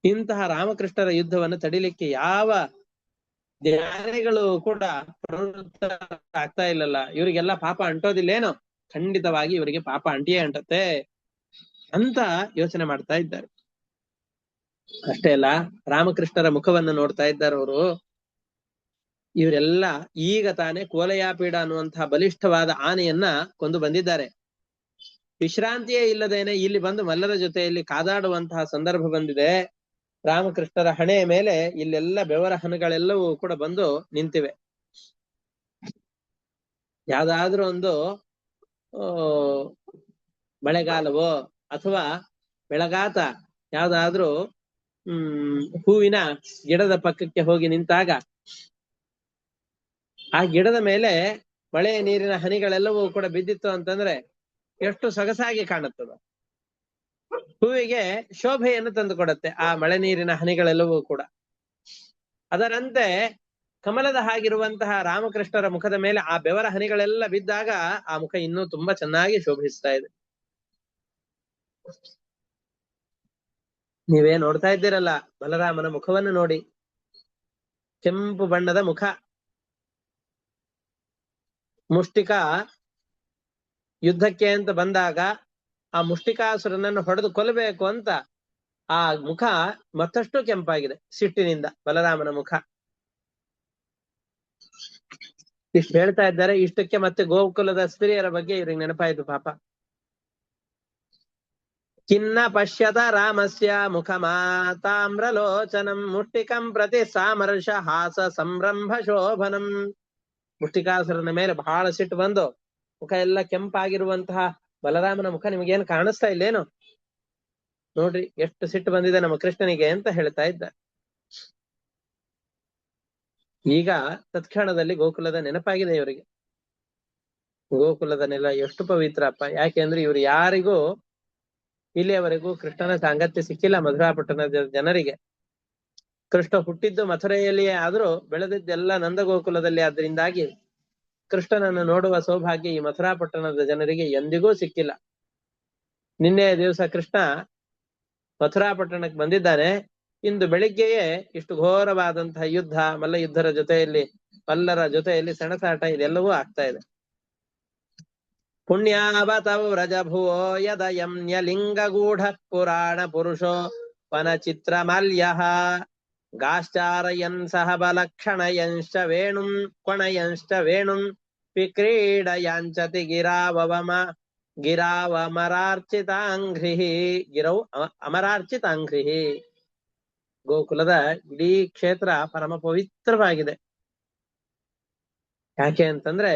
ಇಂತಹ ರಾಮಕೃಷ್ಣರ ಯುದ್ಧವನ್ನು ತಡಿಲಿಕ್ಕೆ ಯಾವ ಜ್ಞಾನಿಗಳು ಕೂಡ ಪ್ರವೃತ್ತ ಆಗ್ತಾ ಇಲ್ಲಲ್ಲ. ಇವರಿಗೆಲ್ಲ ಪಾಪ ಅಂಟೋದಿಲ್ಲೇನೋ? ಖಂಡಿತವಾಗಿ ಇವರಿಗೆ ಪಾಪ ಅಂಟಿಯೇ ಅಂಟತ್ತೆ ಅಂತ ಯೋಚನೆ ಮಾಡ್ತಾ ಇದ್ದಾರೆ. ಅಷ್ಟೇ ಅಲ್ಲ, ರಾಮಕೃಷ್ಣರ ಮುಖವನ್ನು ನೋಡ್ತಾ ಇದ್ದಾರೆ ಅವರು. ಇವರೆಲ್ಲ ಈಗ ತಾನೇ ಕೋಲಯಾಪೀಡ ಅನ್ನುವಂತಹ ಬಲಿಷ್ಠವಾದ ಆನೆಯನ್ನ ಕೊಂದು ಬಂದಿದ್ದಾರೆ. ವಿಶ್ರಾಂತಿಯೇ ಇಲ್ಲದೇನೆ ಇಲ್ಲಿ ಬಂದು ಮಲ್ಲರ ಜೊತೆಯಲ್ಲಿ ಕಾದಾಡುವಂತಹ ಸಂದರ್ಭ ಬಂದಿದೆ. ರಾಮಕೃಷ್ಣರ ಹಣೆಯ ಮೇಲೆ ಇಲ್ಲೆಲ್ಲ ಬೆವರ ಹನಗಳೆಲ್ಲವೂ ಕೂಡ ಬಂದು ನಿಂತಿವೆ. ಯಾವ್ದಾದ್ರೂ ಒಂದು ಮಳೆಗಾಲವೋ ಅಥವಾ ಬೆಳಗಾತ ಯಾವ್ದಾದ್ರೂ ಹೂವಿನ ಗಿಡದ ಪಕ್ಕಕ್ಕೆ ಹೋಗಿ ನಿಂತಾಗ ಆ ಗಿಡದ ಮೇಲೆ ಮಳೆಯ ನೀರಿನ ಹನಿಗಳೆಲ್ಲವೂ ಕೂಡ ಬಿದ್ದಿತ್ತು ಅಂತಂದ್ರೆ ಎಷ್ಟು ಸೊಗಸಾಗಿ ಕಾಣುತ್ತದ. ಹೂವಿಗೆ ಶೋಭೆಯನ್ನು ತಂದುಕೊಡತ್ತೆ ಆ ಮಳೆ ನೀರಿನ ಹನಿಗಳೆಲ್ಲವೂ ಕೂಡ. ಅದರಂತೆ ಕಮಲದ ಹಾಗಿರುವಂತಹ ರಾಮಕೃಷ್ಣರ ಮುಖದ ಮೇಲೆ ಆ ಬೆವರ ಹನಿಗಳೆಲ್ಲ ಬಿದ್ದಾಗ ಆ ಮುಖ ಇನ್ನೂ ತುಂಬಾ ಚೆನ್ನಾಗಿ ಶೋಭಿಸ್ತಾ ಇದೆ. ನೀವೇ ನೋಡ್ತಾ ಇದ್ದೀರಲ್ಲ ಬಲರಾಮನ ಮುಖವನ್ನು ನೋಡಿ, ಕೆಂಪು ಬಣ್ಣದ ಮುಖ. ಮುಷ್ಟಿಕ ಯುದ್ಧಕ್ಕೆ ಅಂತ ಬಂದಾಗ ಆ ಮುಷ್ಟಿಕಾಸುರನನ್ನು ಹೊಡೆದು ಕೊಲ್ಲಬೇಕು ಅಂತ ಆ ಮುಖ ಮತ್ತಷ್ಟು ಕೆಂಪಾಗಿದೆ ಸಿಟ್ಟಿನಿಂದ, ಬಲರಾಮನ ಮುಖ. ಇಷ್ಟು ಹೇಳ್ತಾ ಇದ್ದಾರೆ. ಇಷ್ಟಕ್ಕೆ ಮತ್ತೆ ಗೋಕುಲದ ಸ್ತ್ರೀಯರ ಬಗ್ಗೆ ಇವ್ರಿಗೆ ನೆನಪಾಯ್ತು ಪಾಪ. ಖಿನ್ನ ಪಶ್ಯತ ರಾಮಸ್ಯ ಮುಖಮಾತಾಮ್ರಲೋಚನಂ ಮುಷ್ಟಿಕಂ ಪ್ರತಿ ಸಾಮರ್ಷ ಹಾಸ ಸಂರಂಭ ಶೋಭನಂ. ಮುಷ್ಟಿಕಾಸುರನ ಮೇಲೆ ಬಹಳ ಸಿಟ್ಟು ಬಂದು ಮುಖ ಎಲ್ಲ ಕೆಂಪಾಗಿರುವಂತಹ ಬಲರಾಮನ ಮುಖ ನಿಮಗೇನು ಕಾಣಿಸ್ತಾ ಇಲ್ಲೇನು? ನೋಡ್ರಿ ಎಷ್ಟು ಸಿಟ್ಟು ಬಂದಿದೆ ನಮ್ಮ ಕೃಷ್ಣನಿಗೆ ಅಂತ ಹೇಳ್ತಾ ಇದ್ದ. ಈಗ ತತ್ಕ್ಷಣದಲ್ಲಿ ಗೋಕುಲದ ನೆನಪಾಗಿದೆ ಇವರಿಗೆ. ಗೋಕುಲದ ನೆಲ ಎಷ್ಟು ಪವಿತ್ರಪ್ಪ. ಯಾಕೆಂದ್ರೆ ಇವ್ರು ಯಾರಿಗೂ ಇಲ್ಲಿಯವರೆಗೂ ಕೃಷ್ಣನ ಸಾಂಗತ್ಯ ಸಿಕ್ಕಿಲ್ಲ. ಮಧುರಾಪಟ್ಟಣದ ಜನರಿಗೆ ಕೃಷ್ಣ ಹುಟ್ಟಿದ್ದು ಮಥುರೆಯಲ್ಲಿಯೇ ಆದ್ರೂ ಬೆಳೆದಿದ್ದೆಲ್ಲ ನಂದಗೋಕುಲದಲ್ಲಿ. ಆದ್ರಿಂದಾಗಿ ಕೃಷ್ಣನನ್ನು ನೋಡುವ ಸೌಭಾಗ್ಯ ಈ ಮಥುರಾಪಟ್ಟಣದ ಜನರಿಗೆ ಎಂದಿಗೂ ಸಿಕ್ಕಿಲ್ಲ. ನಿನ್ನೆ ದಿವಸ ಕೃಷ್ಣ ಮಥುರಾಪಟ್ಟಣಕ್ಕೆ ಬಂದಿದ್ದಾನೆ. ಇಂದು ಬೆಳಿಗ್ಗೆಯೇ ಇಷ್ಟು ಘೋರವಾದಂತಹ ಯುದ್ಧ, ಮಲ್ಲ ಯುದ್ಧರ ಜೊತೆಯಲ್ಲಿ, ಮಲ್ಲರ ಜೊತೆಯಲ್ಲಿ ಸೆಣಸಾಟ ಇದೆಲ್ಲವೂ ಆಗ್ತಾ ಇದೆ. ಪುಣ್ಯಾವತೌ ವ್ರಜಭುವೋ ಯದಯಂನ್ಯಲಿಂಗಗೂಢ ಪುರಾಣ ಪುರುಷೋ ವನಚಿತ್ರ ಮಾಲ್ಯಃ ಗಾಶ್ಚಾರಯನ್ ಸಹ ಬಲಕ್ಷಣಯಂಶ್ಚ ವೇಣುಂ ಕೊಣಯಂಶ್ಚ ವೇಣುಂ ವಿಕ್ರೀಡಯಾಂಚತಿ ಗಿರಾವಮರಾರ್ಚಿತಾಂಘ್ರಿಃ ಗಿರೌ ಅಮರಾರ್ಚಿತಾಂಘ್ರಿಃ. ಗೋಕುಲದ ಇಡೀ ಕ್ಷೇತ್ರ ಪರಮ ಪವಿತ್ರವಾಗಿದೆ. ಯಾಕೆ ಅಂತಂದ್ರೆ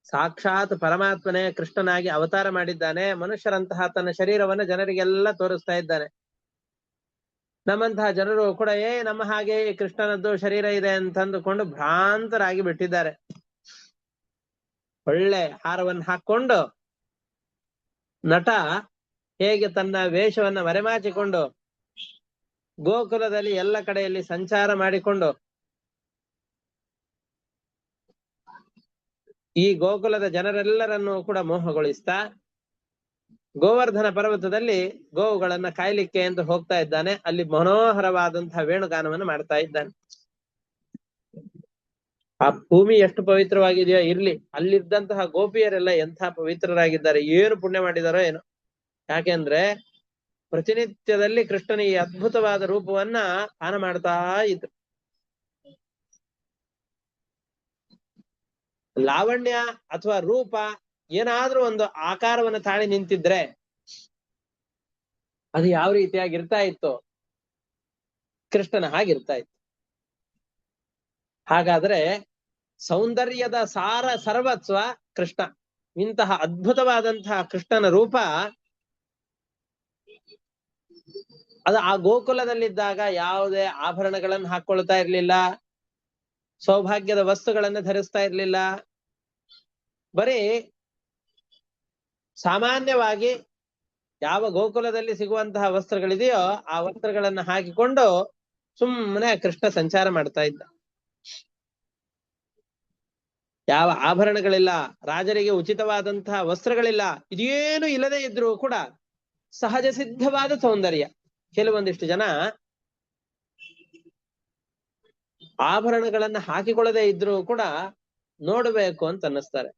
ಸಾಕ್ಷಾತ್ ಪರಮಾತ್ಮನೇ ಕೃಷ್ಣನಾಗಿ ಅವತಾರ ಮಾಡಿದ್ದಾನೆ. ಮನುಷ್ಯರಂತಹ ತನ್ನ ಶರೀರವನ್ನು ಜನರಿಗೆಲ್ಲ ತೋರಿಸ್ತಾ ಇದ್ದಾನೆ. ನಮ್ಮಂತಹ ಜನರು ಕೂಡ ನಮ್ಮ ಹಾಗೆ ಕೃಷ್ಣನದ್ದು ಶರೀರ ಇದೆ ಅಂತಂದುಕೊಂಡು ಭ್ರಾಂತರಾಗಿ ಬಿಟ್ಟಿದ್ದಾರೆ. ಒಳ್ಳೆ ಹಾರವನ್ನು ಹಾಕೊಂಡು ನಟ ಹೇಗೆ ತನ್ನ ವೇಷವನ್ನ ಮರೆಮಾಚಿಕೊಂಡು ಗೋಕುಲದಲ್ಲಿ ಎಲ್ಲ ಕಡೆಯಲ್ಲಿ ಸಂಚಾರ ಮಾಡಿಕೊಂಡು ಈ ಗೋಕುಲದ ಜನರೆಲ್ಲರನ್ನೂ ಕೂಡ ಮೋಹಗೊಳಿಸ್ತಾ ಗೋವರ್ಧನ ಪರ್ವತದಲ್ಲಿ ಗೋವುಗಳನ್ನ ಕಾಯ್ಲಿಕ್ಕೆ ಎಂದು ಹೋಗ್ತಾ ಇದ್ದಾನೆ. ಅಲ್ಲಿ ಮನೋಹರವಾದಂತಹ ವೇಣುಗಾನವನ್ನು ಮಾಡ್ತಾ ಇದ್ದಾನೆ. ಆ ಭೂಮಿ ಎಷ್ಟು ಪವಿತ್ರವಾಗಿದೆಯೋ ಇರ್ಲಿ, ಅಲ್ಲಿದ್ದಂತಹ ಗೋಪಿಯರೆಲ್ಲ ಎಂಥ ಪವಿತ್ರರಾಗಿದ್ದಾರೆ, ಏನು ಪುಣ್ಯ ಮಾಡಿದಾರೋ ಏನೋ. ಯಾಕೆಂದ್ರೆ ಪ್ರತಿನಿತ್ಯದಲ್ಲಿ ಕೃಷ್ಣನ ಈ ಅದ್ಭುತವಾದ ರೂಪವನ್ನ ಪಾನ ಮಾಡ್ತಾ ಇದ್ರು. ಲಾವಣ್ಯ ಅಥವಾ ರೂಪ ಏನಾದ್ರೂ ಒಂದು ಆಕಾರವನ್ನು ತಾಳಿ ನಿಂತಿದ್ರೆ ಅದು ಯಾವ ರೀತಿಯಾಗಿರ್ತಾ ಇತ್ತು? ಕೃಷ್ಣನ ಹಾಗಿರ್ತಾ ಇತ್ತು. ಹಾಗಾದ್ರೆ ಸೌಂದರ್ಯದ ಸಾರ ಸರ್ವಸ್ವ ಕೃಷ್ಣ. ಇಂತಹ ಅದ್ಭುತವಾದಂತಹ ಕೃಷ್ಣನ ರೂಪ ಅದು ಆ ಗೋಕುಲದಲ್ಲಿದ್ದಾಗ ಯಾವುದೇ ಆಭರಣಗಳನ್ನು ಹಾಕೊಳ್ತಾ ಇರ್ಲಿಲ್ಲ, ಸೌಭಾಗ್ಯದ ವಸ್ತುಗಳನ್ನು ಧರಿಸ್ತಾ ಇರ್ಲಿಲ್ಲ. ಬರೀ ಸಾಮಾನ್ಯವಾಗಿ ಯಾವ ಗೋಕುಲದಲ್ಲಿ ಸಿಗುವಂತಹ ವಸ್ತ್ರಗಳಿದೆಯೋ ಆ ವಸ್ತ್ರಗಳನ್ನ ಹಾಕಿಕೊಂಡು ಸುಮ್ಮನೆ ಕೃಷ್ಣ ಸಂಚಾರ ಮಾಡ್ತಾ ಇದ್ದ. ಯಾವ ಆಭರಣಗಳಿಲ್ಲ, ರಾಜರಿಗೆ ಉಚಿತವಾದಂತಹ ವಸ್ತ್ರಗಳಿಲ್ಲ, ಇದೇನು ಇಲ್ಲದೆ ಇದ್ರೂ ಕೂಡ ಸಹಜ ಸಿದ್ಧವಾದ ಸೌಂದರ್ಯ. ಕೆಲವೊಂದಿಷ್ಟು ಜನ ಆಭರಣಗಳನ್ನ ಹಾಕಿಕೊಳ್ಳದೆ ಇದ್ರೂ ಕೂಡ ನೋಡಬೇಕು ಅಂತ ಅನ್ನಿಸ್ತಾರೆ.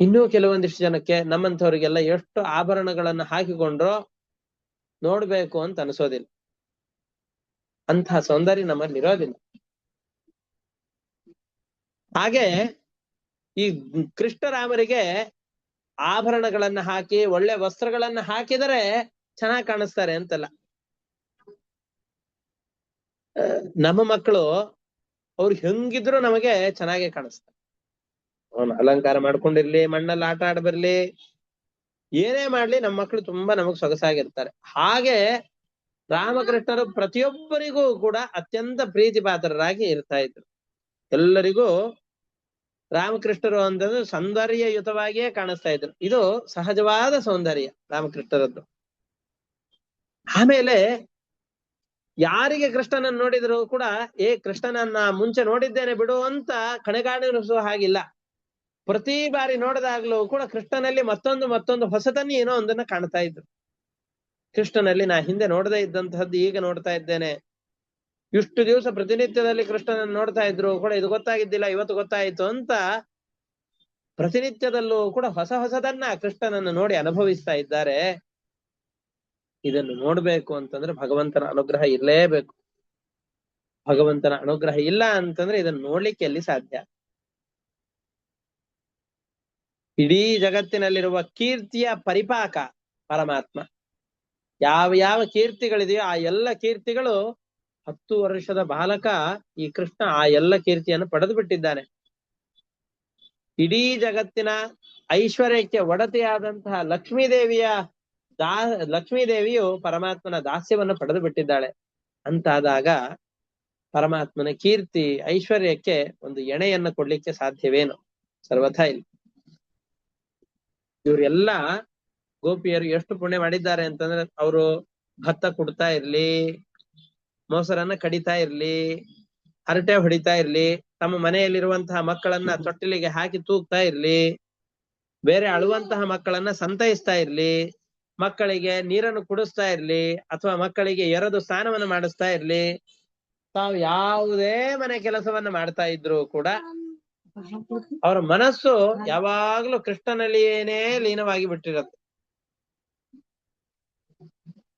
ಇನ್ನೂ ಕೆಲವೊಂದಿಷ್ಟು ಜನಕ್ಕೆ, ನಮ್ಮಂಥವ್ರಿಗೆಲ್ಲ ಎಷ್ಟು ಆಭರಣಗಳನ್ನ ಹಾಕಿಕೊಂಡ್ರೋ ನೋಡ್ಬೇಕು ಅಂತ ಅನಿಸೋದಿಲ್ಲ. ಅಂತಹ ಸೌಂದರ್ಯ ನಮ್ಮಲ್ಲಿ ಇರೋದಿಲ್ಲ. ಹಾಗೆ ಈ ಕೃಷ್ಣರಾಮರಿಗೆ ಆಭರಣಗಳನ್ನ ಹಾಕಿ ಒಳ್ಳೆ ವಸ್ತ್ರಗಳನ್ನ ಹಾಕಿದರೆ ಚೆನ್ನಾಗಿ ಕಾಣಿಸ್ತಾರೆ ಅಂತಲ್ಲ. ನಮ್ಮ ಮಕ್ಕಳು ಅವ್ರು ಹೆಂಗಿದ್ರು ನಮಗೆ ಚೆನ್ನಾಗೆ ಕಾಣಿಸ್ತಾರೆ. ಅವನು ಅಲಂಕಾರ ಮಾಡ್ಕೊಂಡಿರ್ಲಿ, ಮಣ್ಣಲ್ಲಿ ಆಟ ಆಡ ಬರ್ಲಿ, ಏನೇ ಮಾಡ್ಲಿ ನಮ್ಮ ಮಕ್ಕಳು ತುಂಬಾ ನಮಗ್ ಸೊಗಸಾಗಿರ್ತಾರೆ. ಹಾಗೆ ರಾಮಕೃಷ್ಣರು ಪ್ರತಿಯೊಬ್ಬರಿಗೂ ಕೂಡ ಅತ್ಯಂತ ಪ್ರೀತಿ ಪಾತ್ರರಾಗಿ ಇರ್ತಾ ಇದ್ರು. ಎಲ್ಲರಿಗೂ ರಾಮಕೃಷ್ಣರು ಅಂತಂದ್ರೆ ಸೌಂದರ್ಯಯುತವಾಗಿಯೇ ಕಾಣಿಸ್ತಾ ಇದ್ರು. ಇದು ಸಹಜವಾದ ಸೌಂದರ್ಯ ರಾಮಕೃಷ್ಣರದ್ದು. ಆಮೇಲೆ ಯಾರಿಗೆ ಕೃಷ್ಣನನ್ನು ನೋಡಿದ್ರು ಕೂಡ ಕೃಷ್ಣನನ್ನ ಮುಂಚೆ ನೋಡಿದ್ದೇನೆ ಬಿಡು ಅಂತ ಕಣಗಾಣಿಸುವ ಹಾಗಿಲ್ಲ. ಪ್ರತಿ ಬಾರಿ ನೋಡಿದಾಗ್ಲೂ ಕೂಡ ಕೃಷ್ಣನಲ್ಲಿ ಮತ್ತೊಂದು ಹೊಸತನ್ನು ಏನೋ ಒಂದನ್ನ ಕಾಣ್ತಾ ಇದ್ರು. ಕೃಷ್ಣನಲ್ಲಿ ನಾ ಹಿಂದೆ ನೋಡದೇ ಇದ್ದಂತಹದ್ದು ಈಗ ನೋಡ್ತಾ ಇದ್ದೇನೆ. ಇಷ್ಟು ದಿವಸ ಪ್ರತಿನಿತ್ಯದಲ್ಲಿ ಕೃಷ್ಣನನ್ನು ನೋಡ್ತಾ ಇದ್ರು ಕೂಡ ಇದು ಗೊತ್ತಾಗಿದ್ದಿಲ್ಲ, ಇವತ್ತು ಗೊತ್ತಾಯ್ತು ಅಂತ ಪ್ರತಿನಿತ್ಯದಲ್ಲೂ ಕೂಡ ಹೊಸ ಹೊಸದನ್ನ ಕೃಷ್ಣನನ್ನು ನೋಡಿ ಅನುಭವಿಸ್ತಾ ಇದ್ದಾರೆ. ಇದನ್ನು ನೋಡ್ಬೇಕು ಅಂತಂದ್ರೆ ಭಗವಂತನ ಅನುಗ್ರಹ ಇರಲೇಬೇಕು. ಭಗವಂತನ ಅನುಗ್ರಹ ಇಲ್ಲ ಅಂತಂದ್ರೆ ಇದನ್ನು ನೋಡ್ಲಿಕ್ಕೆ ಎಲ್ಲಿ ಸಾಧ್ಯ? ಇಡೀ ಜಗತ್ತಿನಲ್ಲಿರುವ ಕೀರ್ತಿಯ ಪರಿಪಾಕ ಪರಮಾತ್ಮ. ಯಾವ ಯಾವ ಕೀರ್ತಿಗಳಿದೆಯೋ ಆ ಎಲ್ಲ ಕೀರ್ತಿಗಳು 10 ವರ್ಷದ ಬಾಲಕ ಈ ಕೃಷ್ಣ ಆ ಎಲ್ಲ ಕೀರ್ತಿಯನ್ನು ಪಡೆದು ಬಿಟ್ಟಿದ್ದಾನೆ. ಇಡೀ ಜಗತ್ತಿನ ಐಶ್ವರ್ಯಕ್ಕೆ ಒಡತೆಯಾದಂತಹ ಲಕ್ಷ್ಮೀದೇವಿಯು ಪರಮಾತ್ಮನ ದಾಸ್ಯವನ್ನು ಪಡೆದು ಬಿಟ್ಟಿದ್ದಾಳೆ. ಅಂತಾದಾಗ ಪರಮಾತ್ಮನ ಕೀರ್ತಿ ಐಶ್ವರ್ಯಕ್ಕೆ ಒಂದು ಎಣೆಯನ್ನು ಕೊಡ್ಲಿಕ್ಕೆ ಸಾಧ್ಯವೇನು? ಸರ್ವಥಾ ಇಲ್ಲ. ಇವರೆಲ್ಲ ಗೋಪಿಯರು ಎಷ್ಟು ಪುಣ್ಯ ಮಾಡಿದ್ದಾರೆ ಅಂತಂದ್ರೆ, ಅವರು ಭತ್ತ ಕುಡ್ತಾ ಇರ್ಲಿ, ಮೊಸರನ್ನ ಕಡಿತಾ ಇರ್ಲಿ, ಹರಟೆ ಹೊಡಿತಾ ಇರ್ಲಿ, ತಮ್ಮ ಮನೆಯಲ್ಲಿರುವಂತಹ ಮಕ್ಕಳನ್ನ ತೊಟ್ಟಿಲಿಗೆ ಹಾಕಿ ತೂಗ್ತಾ ಇರ್ಲಿ, ಬೇರೆ ಅಳುವಂತಹ ಮಕ್ಕಳನ್ನ ಸಂತೈಸ್ತಾ ಇರ್ಲಿ, ಮಕ್ಕಳಿಗೆ ನೀರನ್ನು ಕುಡಿಸ್ತಾ ಇರ್ಲಿ, ಅಥವಾ ಮಕ್ಕಳಿಗೆ ಎರೆದು ಸ್ನಾನವನ್ನು ಮಾಡಿಸ್ತಾ ಇರ್ಲಿ, ತಾವು ಯಾವುದೇ ಮನೆ ಕೆಲಸವನ್ನ ಮಾಡ್ತಾ ಇದ್ರು ಕೂಡ ಅವರ ಮನಸ್ಸು ಯಾವಾಗ್ಲೂ ಕೃಷ್ಣನಲ್ಲಿಯೇನೇ ಲೀನವಾಗಿ ಬಿಟ್ಟಿರುತ್ತೆ.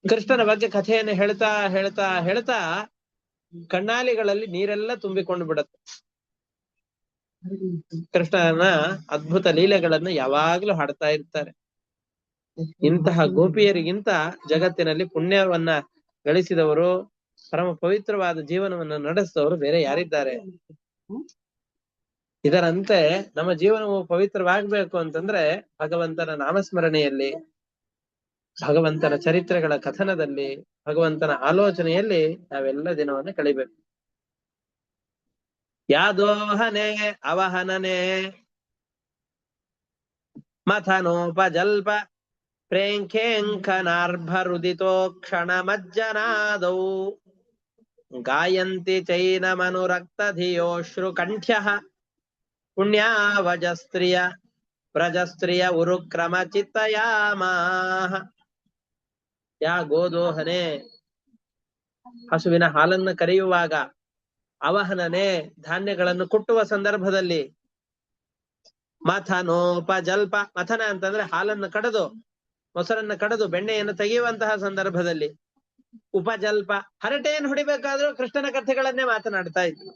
ಕೃಷ್ಣನ ಬಗ್ಗೆ ಕಥೆಯನ್ನು ಹೇಳ್ತಾ ಹೇಳ್ತಾ ಹೇಳ್ತಾ ಕಣ್ಣಾಲಿಗಳಲ್ಲಿ ನೀರೆಲ್ಲ ತುಂಬಿಕೊಂಡು ಬಿಡುತ್ತೆ. ಕೃಷ್ಣನ ಅದ್ಭುತ ಲೀಲೆಗಳನ್ನು ಯಾವಾಗ್ಲೂ ಹಾಡ್ತಾ ಇರ್ತಾರೆ. ಇಂತಹ ಗೋಪಿಯರಿಗಿಂತ ಜಗತ್ತಿನಲ್ಲಿ ಪುಣ್ಯವನ್ನ ಗಳಿಸಿದವರು, ಪರಮ ಪವಿತ್ರವಾದ ಜೀವನವನ್ನು ನಡೆಸಿದವರು ಬೇರೆ ಯಾರಿದ್ದಾರೆ? ಇದರಂತೆ ನಮ್ಮ ಜೀವನವು ಪವಿತ್ರವಾಗಬೇಕು ಅಂತಂದ್ರೆ ಭಗವಂತನ ನಾಮಸ್ಮರಣೆಯಲ್ಲಿ, ಭಗವಂತನ ಚರಿತ್ರೆಗಳ ಕಥನದಲ್ಲಿ, ಭಗವಂತನ ಆಲೋಚನೆಯಲ್ಲಿ ನಾವೆಲ್ಲ ದಿನವನ್ನು ಕಳಿಬೇಕು. ಯಾದೋಹನೆ ಅವಹನನೆ ಮಥನೋಪಜಲ್ಪ ಪ್ರೇಂಖೇಂಖನಾರ್ಭರುದಿತೋ ಕ್ಷಣಮಜ್ಜನಾದೌ ಗಾಯಂತಿ ಚೈನಮನುರಕ್ತಧಿಯೋಶ್ರು ಕಂಠ್ಯಃ ಪುಣ್ಯಾವಜಸ್ತ್ರಿಯ ಪ್ರಜಸ್ತ್ರಿಯ ಉರುಕ್ರಮ ಚಿತ್ತಯಾಮಾಹ. ಯಾ ಗೋದೋಹನೆ, ಹಸುವಿನ ಹಾಲನ್ನು ಕರೆಯುವಾಗ, ಅವಹನನೆ, ಧಾನ್ಯಗಳನ್ನು ಕುಟ್ಟುವ ಸಂದರ್ಭದಲ್ಲಿ, ಮಥನೋಪಜಲ್ಪ, ಮಥನ ಅಂತಂದ್ರೆ ಹಾಲನ್ನು ಕಡೆದು ಮೊಸರನ್ನು ಕಡೆದು ಬೆಣ್ಣೆಯನ್ನು ತೆಗೆಯುವಂತಹ ಸಂದರ್ಭದಲ್ಲಿ, ಉಪಜಲ್ಪ ಹರಟೆಯನ್ನು ಹೊಡಿಬೇಕಾದ್ರೂ ಕೃಷ್ಣನ ಕಥೆಗಳನ್ನೇ ಮಾತನಾಡ್ತಾ ಇದ್ರು.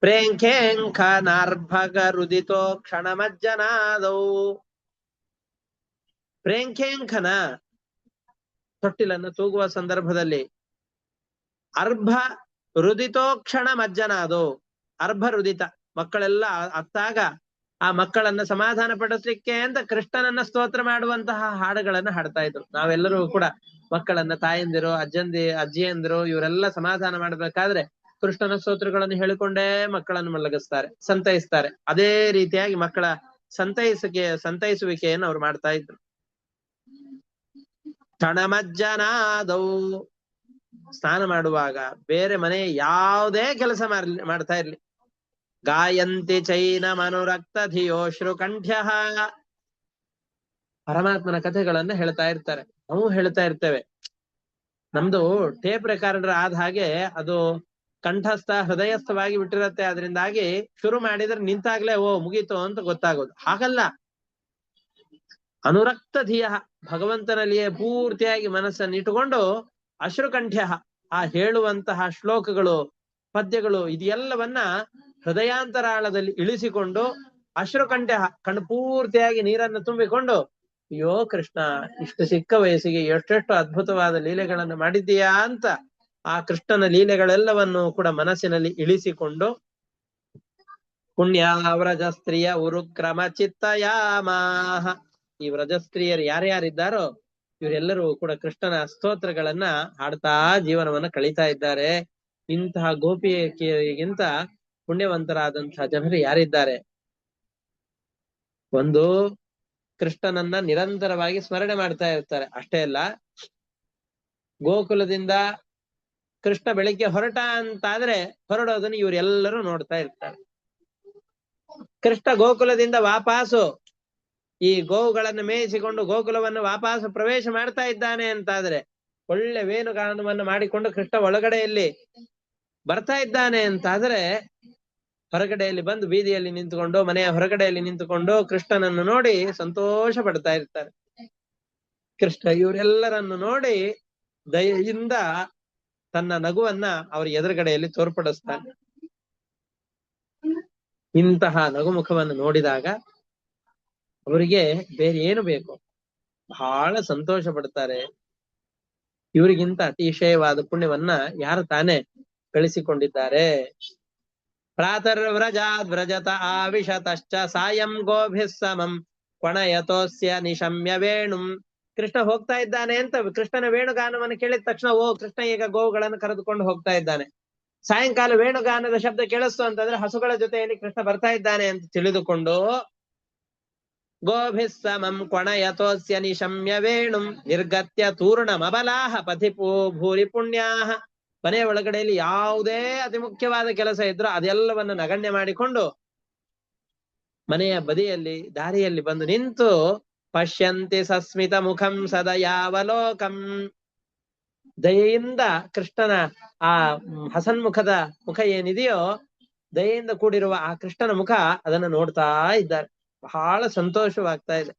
ಪ್ರೇಂಖೇಂಖ ನಾರ್ಭಗ ರುದಿತೋ ಕ್ಷಣಮಜ್ಜನಾದೌ, ಪ್ರೇಂಖೇಂಖನ ತೊಟ್ಟಿಲನ್ನು ತೂಗುವ ಸಂದರ್ಭದಲ್ಲಿ, ಅರ್ಭ ರುದಿತೋ ಕ್ಷಣ ಮಜ್ಜನಾದೋ, ಅರ್ಭ ರುದಿತ ಮಕ್ಕಳೆಲ್ಲ ಅತ್ತಾಗ ಆ ಮಕ್ಕಳನ್ನ ಸಮಾಧಾನ ಪಡಿಸ್ಲಿಕ್ಕೆ ಅಂತ ಕೃಷ್ಣನನ್ನ ಸ್ತೋತ್ರ ಮಾಡುವಂತಹ ಹಾಡುಗಳನ್ನ ಹಾಡ್ತಾ ಇದ್ರು. ನಾವೆಲ್ಲರೂ ಕೂಡ ಮಕ್ಕಳನ್ನ ತಾಯಂದಿರು, ಅಜ್ಜಿಯಂದಿರು ಇವರೆಲ್ಲ ಸಮಾಧಾನ ಮಾಡ್ಬೇಕಾದ್ರೆ ಕೃಷ್ಣನ ಸ್ತೋತ್ರಗಳನ್ನು ಹೇಳಿಕೊಂಡೇ ಮಕ್ಕಳನ್ನು ಮಲಗಿಸ್ತಾರೆ, ಸಂತೈಸ್ತಾರೆ. ಅದೇ ರೀತಿಯಾಗಿ ಮಕ್ಕಳ ಸಂತೈಸುವಿಕೆಯನ್ನು ಅವ್ರು ಮಾಡ್ತಾ ಇದ್ರು. ಕ್ಷಣಮಜ್ಜನಾದೌ, ಸ್ನಾನ ಮಾಡುವಾಗ, ಬೇರೆ ಮನೆ ಯಾವುದೇ ಕೆಲಸ ಮಾಡ್ತಾ ಇರ್ಲಿ, ಗಾಯಂತಿ ಚೈನಮನುರಕ್ತ ಧಿಯೋಶ್ರು ಕಂಠ್ಯ, ಪರಮಾತ್ಮನ ಕಥೆಗಳನ್ನ ಹೇಳ್ತಾ ಇರ್ತಾರೆ. ನಾವು ಹೇಳ್ತಾ ಇರ್ತೇವೆ. ನಮ್ದು ಟೇಪ್ ರೆಕಾರ್ಡರ್ ಆದ ಹಾಗೆ ಅದು ಕಂಠಸ್ಥ ಹೃದಯಸ್ಥವಾಗಿ ಬಿಟ್ಟಿರತ್ತೆ. ಅದರಿಂದಾಗಿ ಶುರು ಮಾಡಿದ್ರೆ ನಿಂತಾಗ್ಲೇ ಓ ಮುಗೀತು ಅಂತ ಗೊತ್ತಾಗೋದು. ಹಾಗಲ್ಲ, ಅನುರಕ್ತ ಧಿಯ, ಭಗವಂತನಲ್ಲಿಯೇ ಪೂರ್ತಿಯಾಗಿ ಮನಸ್ಸನ್ನು ಇಟ್ಟುಕೊಂಡು ಅಶ್ರುಕಂಠ್ಯ, ಆ ಹೇಳುವಂತಹ ಶ್ಲೋಕಗಳು, ಪದ್ಯಗಳು ಇದೆಲ್ಲವನ್ನ ಹೃದಯಾಂತರಾಳದಲ್ಲಿ ಇಳಿಸಿಕೊಂಡು ಅಶ್ರುಕಂಠ್ಯ, ಕಣ್ಣು ಪೂರ್ತಿಯಾಗಿ ನೀರನ್ನು ತುಂಬಿಕೊಂಡು, ಅಯ್ಯೋ ಕೃಷ್ಣ, ಇಷ್ಟು ಚಿಕ್ಕ ವಯಸ್ಸಿಗೆ ಎಷ್ಟೆಷ್ಟು ಅದ್ಭುತವಾದ ಲೀಲೆಗಳನ್ನು ಮಾಡಿದ್ದೀಯಾ ಅಂತ ಆ ಕೃಷ್ಣನ ಲೀಲೆಗಳೆಲ್ಲವನ್ನು ಕೂಡ ಮನಸ್ಸಿನಲ್ಲಿ ಇಳಿಸಿಕೊಂಡು, ಪುಣ್ಯ ವ್ರಜಸ್ತ್ರೀಯ ಉರುಕ್ರಮ ಚಿತ್ತಯಾಮಾಹ, ಈ ವ್ರಜಸ್ತ್ರೀಯರು ಯಾರ್ಯಾರಿದ್ದಾರೋ ಇವರೆಲ್ಲರೂ ಕೂಡ ಕೃಷ್ಣನ ಸ್ತೋತ್ರಗಳನ್ನ ಹಾಡ್ತಾ ಜೀವನವನ್ನ ಕಳೀತಾ ಇದ್ದಾರೆ. ಇಂತಹ ಗೋಪಿಯರಿಗಿಂತ ಪುಣ್ಯವಂತರಾದಂತಹ ಜನರು ಯಾರಿದ್ದಾರೆ? ಒಂದು, ಕೃಷ್ಣನನ್ನ ನಿರಂತರವಾಗಿ ಸ್ಮರಣೆ ಮಾಡ್ತಾ ಇರ್ತಾರೆ. ಅಷ್ಟೇ ಅಲ್ಲ, ಗೋಕುಲದಿಂದ ಕೃಷ್ಣ ಬೆಳಿಗ್ಗೆ ಹೊರಟ ಅಂತಾದ್ರೆ ಹೊರಡೋದನ್ನು ಇವರೆಲ್ಲರೂ ನೋಡ್ತಾ ಇರ್ತಾರೆ. ಕೃಷ್ಣ ಗೋಕುಲದಿಂದ ವಾಪಾಸು ಈ ಗೋವುಗಳನ್ನು ಮೇಯಿಸಿಕೊಂಡು ಗೋಕುಲವನ್ನು ವಾಪಾಸು ಪ್ರವೇಶ ಮಾಡ್ತಾ ಇದ್ದಾನೆ ಅಂತಾದ್ರೆ, ಒಳ್ಳೆ ವೇಣುಗಾನವನ್ನು ಮಾಡಿಕೊಂಡು ಕೃಷ್ಣ ಒಳಗಡೆಯಲ್ಲಿ ಬರ್ತಾ ಇದ್ದಾನೆ ಅಂತಾದ್ರೆ ಹೊರಗಡೆಯಲ್ಲಿ ಬಂದು ಬೀದಿಯಲ್ಲಿ ನಿಂತುಕೊಂಡು, ಮನೆಯ ಹೊರಗಡೆಯಲ್ಲಿ ನಿಂತುಕೊಂಡು ಕೃಷ್ಣನನ್ನು ನೋಡಿ ಸಂತೋಷ ಪಡ್ತಾ ಇರ್ತಾರೆ. ಕೃಷ್ಣ ಇವರೆಲ್ಲರನ್ನು ನೋಡಿ ದಯೆಯಿಂದ ತನ್ನ ನಗುವನ್ನ ಅವರ ಎದುರುಗಡೆಯಲ್ಲಿ ತೋರ್ಪಡಿಸ್ತಾನೆ. ಇಂತಹ ನಗುಮುಖವನ್ನು ನೋಡಿದಾಗ ಅವರಿಗೆ ಬೇರೆ ಏನು ಬೇಕು, ಬಹಳ ಸಂತೋಷ ಪಡ್ತಾರೆ. ಇವರಿಗಿಂತ ಅತಿಶಯವಾದ ಪುಣ್ಯವನ್ನ ಯಾರು ತಾನೇ ಗಳಿಸಿಕೊಂಡಿದ್ದಾರೆ. ಪ್ರಾತರ್ವ್ರಜಾದ್ ವ್ರಜತ ಆವಿಶತಶ್ಚ ಸಾಯಂ ಗೋಭಿಃ ಸಮಂ ಕೊಣಯತೋಸ್ಯ ನಿಶಮ್ಯ ವೇಣುಂ. ಕೃಷ್ಣ ಹೋಗ್ತಾ ಇದ್ದಾನೆ ಅಂತ ಕೃಷ್ಣನ ವೇಣುಗಾನವನ್ನು ಕೇಳಿದ ತಕ್ಷಣ ಓ ಕೃಷ್ಣ ಈಗ ಗೋವುಗಳನ್ನು ಕರೆದುಕೊಂಡು ಹೋಗ್ತಾ ಇದ್ದಾನೆ. ಸಾಯಂಕಾಲ ವೇಣುಗಾನದ ಶಬ್ದ ಕೇಳಿಸ್ತು ಅಂತಂದ್ರೆ ಹಸುಗಳ ಜೊತೆಯಲ್ಲಿ ಕೃಷ್ಣ ಬರ್ತಾ ಇದ್ದಾನೆ ಅಂತ ತಿಳಿದುಕೊಂಡು ಗೋಭಿಃ ಸಮಂ ಕೊಣಯತೋಸ್ಯ ನಿಶಮ್ಯ ವೇಣುಂ ನಿರ್ಗತ್ಯ ತೂರ್ಣಮಬಲಾಹ ಪಥಿಪೋ ಭೂರಿ ಪುಣ್ಯಾಹ. ಮನೆಯ ಒಳಗಡೆಯಲ್ಲಿ ಯಾವುದೇ ಅತಿ ಮುಖ್ಯವಾದ ಕೆಲಸ ಇದ್ರೂ ಅದೆಲ್ಲವನ್ನು ನಗಣ್ಯ ಮಾಡಿಕೊಂಡು ಮನೆಯ ಬದಿಯಲ್ಲಿ ದಾರಿಯಲ್ಲಿ ಬಂದು ನಿಂತು ಪಶ್ಯಂತಿ ಸಸ್ಮಿತ ಮುಖಂ ಸದಯಾವಲೋಕಂ. ದಯೆಯಿಂದ ಕೃಷ್ಣನ ಆ ಹಸನ್ಮುಖದ ಮುಖ ಏನಿದೆಯೋ, ದಯೆಯಿಂದ ಕೂಡಿರುವ ಆ ಕೃಷ್ಣನ ಮುಖ ಅದನ್ನು ನೋಡ್ತಾ ಇದ್ದಾರೆ. ಬಹಳ ಸಂತೋಷವಾಗ್ತಾ ಇದೆ.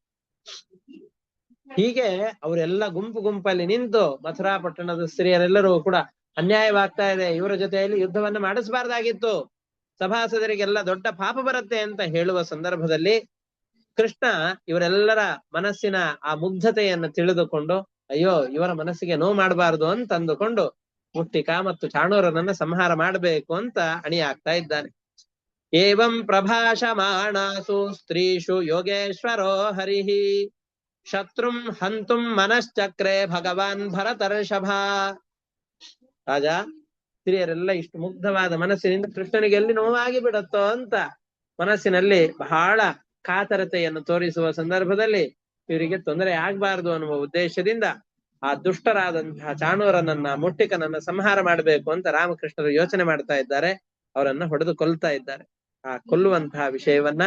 ಹೀಗೆ ಅವರೆಲ್ಲ ಗುಂಪು ಗುಂಪಲ್ಲಿ ನಿಂತು ಮಥುರಾ ಪಟ್ಟಣದ ಸ್ತ್ರೀಯರೆಲ್ಲರೂ ಕೂಡ ಅನ್ಯಾಯವಾಗ್ತಾ ಇದೆ, ಇವರ ಜೊತೆಯಲ್ಲಿ ಯುದ್ಧವನ್ನು ಮಾಡಿಸಬಾರ್ದಾಗಿತ್ತು, ಸಭಾಸದರಿಗೆಲ್ಲ ದೊಡ್ಡ ಪಾಪ ಬರುತ್ತೆ ಅಂತ ಹೇಳುವ ಸಂದರ್ಭದಲ್ಲಿ ಕೃಷ್ಣ ಇವರೆಲ್ಲರ ಮನಸ್ಸಿನ ಆ ಮುಗ್ಧತೆಯನ್ನು ತಿಳಿದುಕೊಂಡು ಅಯ್ಯೋ ಇವರ ಮನಸ್ಸಿಗೆ ನೋವು ಮಾಡಬಾರದು ಅಂತ ಅಂದುಕೊಂಡು ಮುಟ್ಟಿಕ ಮತ್ತು ಚಾಣೂರನನ್ನ ಸಂಹಾರ ಮಾಡಬೇಕು ಅಂತ ಅಣಿಯಾಗ್ತಾ ಇದ್ದಾನೆ. ಏವಂ ಪ್ರಭಾಷಮಾಣಾಸು ಸ್ತ್ರೀಷು ಯೋಗೇಶ್ವರೋ ಹರಿಹಿ ಶತ್ರುಂ ಹಂತುಂ ಮನಶ್ಚಕ್ರೆ ಭಗವಾನ್ ಭರತರ್ಷಭ. ರಾಜ, ಸ್ತ್ರೀಯರೆಲ್ಲ ಇಷ್ಟು ಮುಗ್ಧವಾದ ಮನಸ್ಸಿನಿಂದ ಕೃಷ್ಣನಿಗೆ ಎಲ್ಲಿ ನೋವಾಗಿ ಬಿಡುತ್ತೋ ಅಂತ ಮನಸ್ಸಿನಲ್ಲಿ ಬಹಳ ಕಾತರತೆಯನ್ನು ತೋರಿಸುವ ಸಂದರ್ಭದಲ್ಲಿ ಇವರಿಗೆ ತೊಂದರೆ ಆಗ್ಬಾರ್ದು ಅನ್ನುವ ಉದ್ದೇಶದಿಂದ ಆ ದುಷ್ಟರಾದಂತಹ ಚಾಣೂರನನ್ನ ಮುಟ್ಟಿಕನನ್ನ ಸಂಹಾರ ಮಾಡಬೇಕು ಅಂತ ರಾಮಕೃಷ್ಣರು ಯೋಚನೆ ಮಾಡ್ತಾ ಇದ್ದಾರೆ. ಅವರನ್ನ ಹೊಡೆದು ಕೊಲ್ತಾ ಇದ್ದಾರೆ. ಆ ಕೊಲ್ಲುವಂತಹ ವಿಷಯವನ್ನ,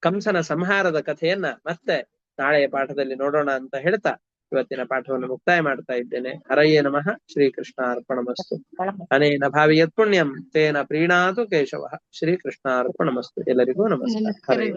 ಕಂಸನ ಸಂಹಾರದ ಕಥೆಯನ್ನ ಮತ್ತೆ ನಾಳೆಯ ಪಾಠದಲ್ಲಿ ನೋಡೋಣ ಅಂತ ಹೇಳ್ತಾ ಇವತ್ತಿನ ಪಾಠವನ್ನು ಮುಕ್ತಾಯ ಮಾಡ್ತಾ ಇದ್ದೇನೆ. ಹರಯೇ ನಮಃ. ಶ್ರೀಕೃಷ್ಣ ಅರ್ಪಣಮಸ್ತು. ಅನೇನ ಭಾವಿಯತ್ ಪುಣ್ಯಂ ತೇನ ಪ್ರೀಣಾತು ಕೇಶವ. ಶ್ರೀಕೃಷ್ಣ ಅರ್ಪಣಮಸ್ತು. ಎಲ್ಲರಿಗೂ ನಮಸ್ಕಾರ. ಹರೇ.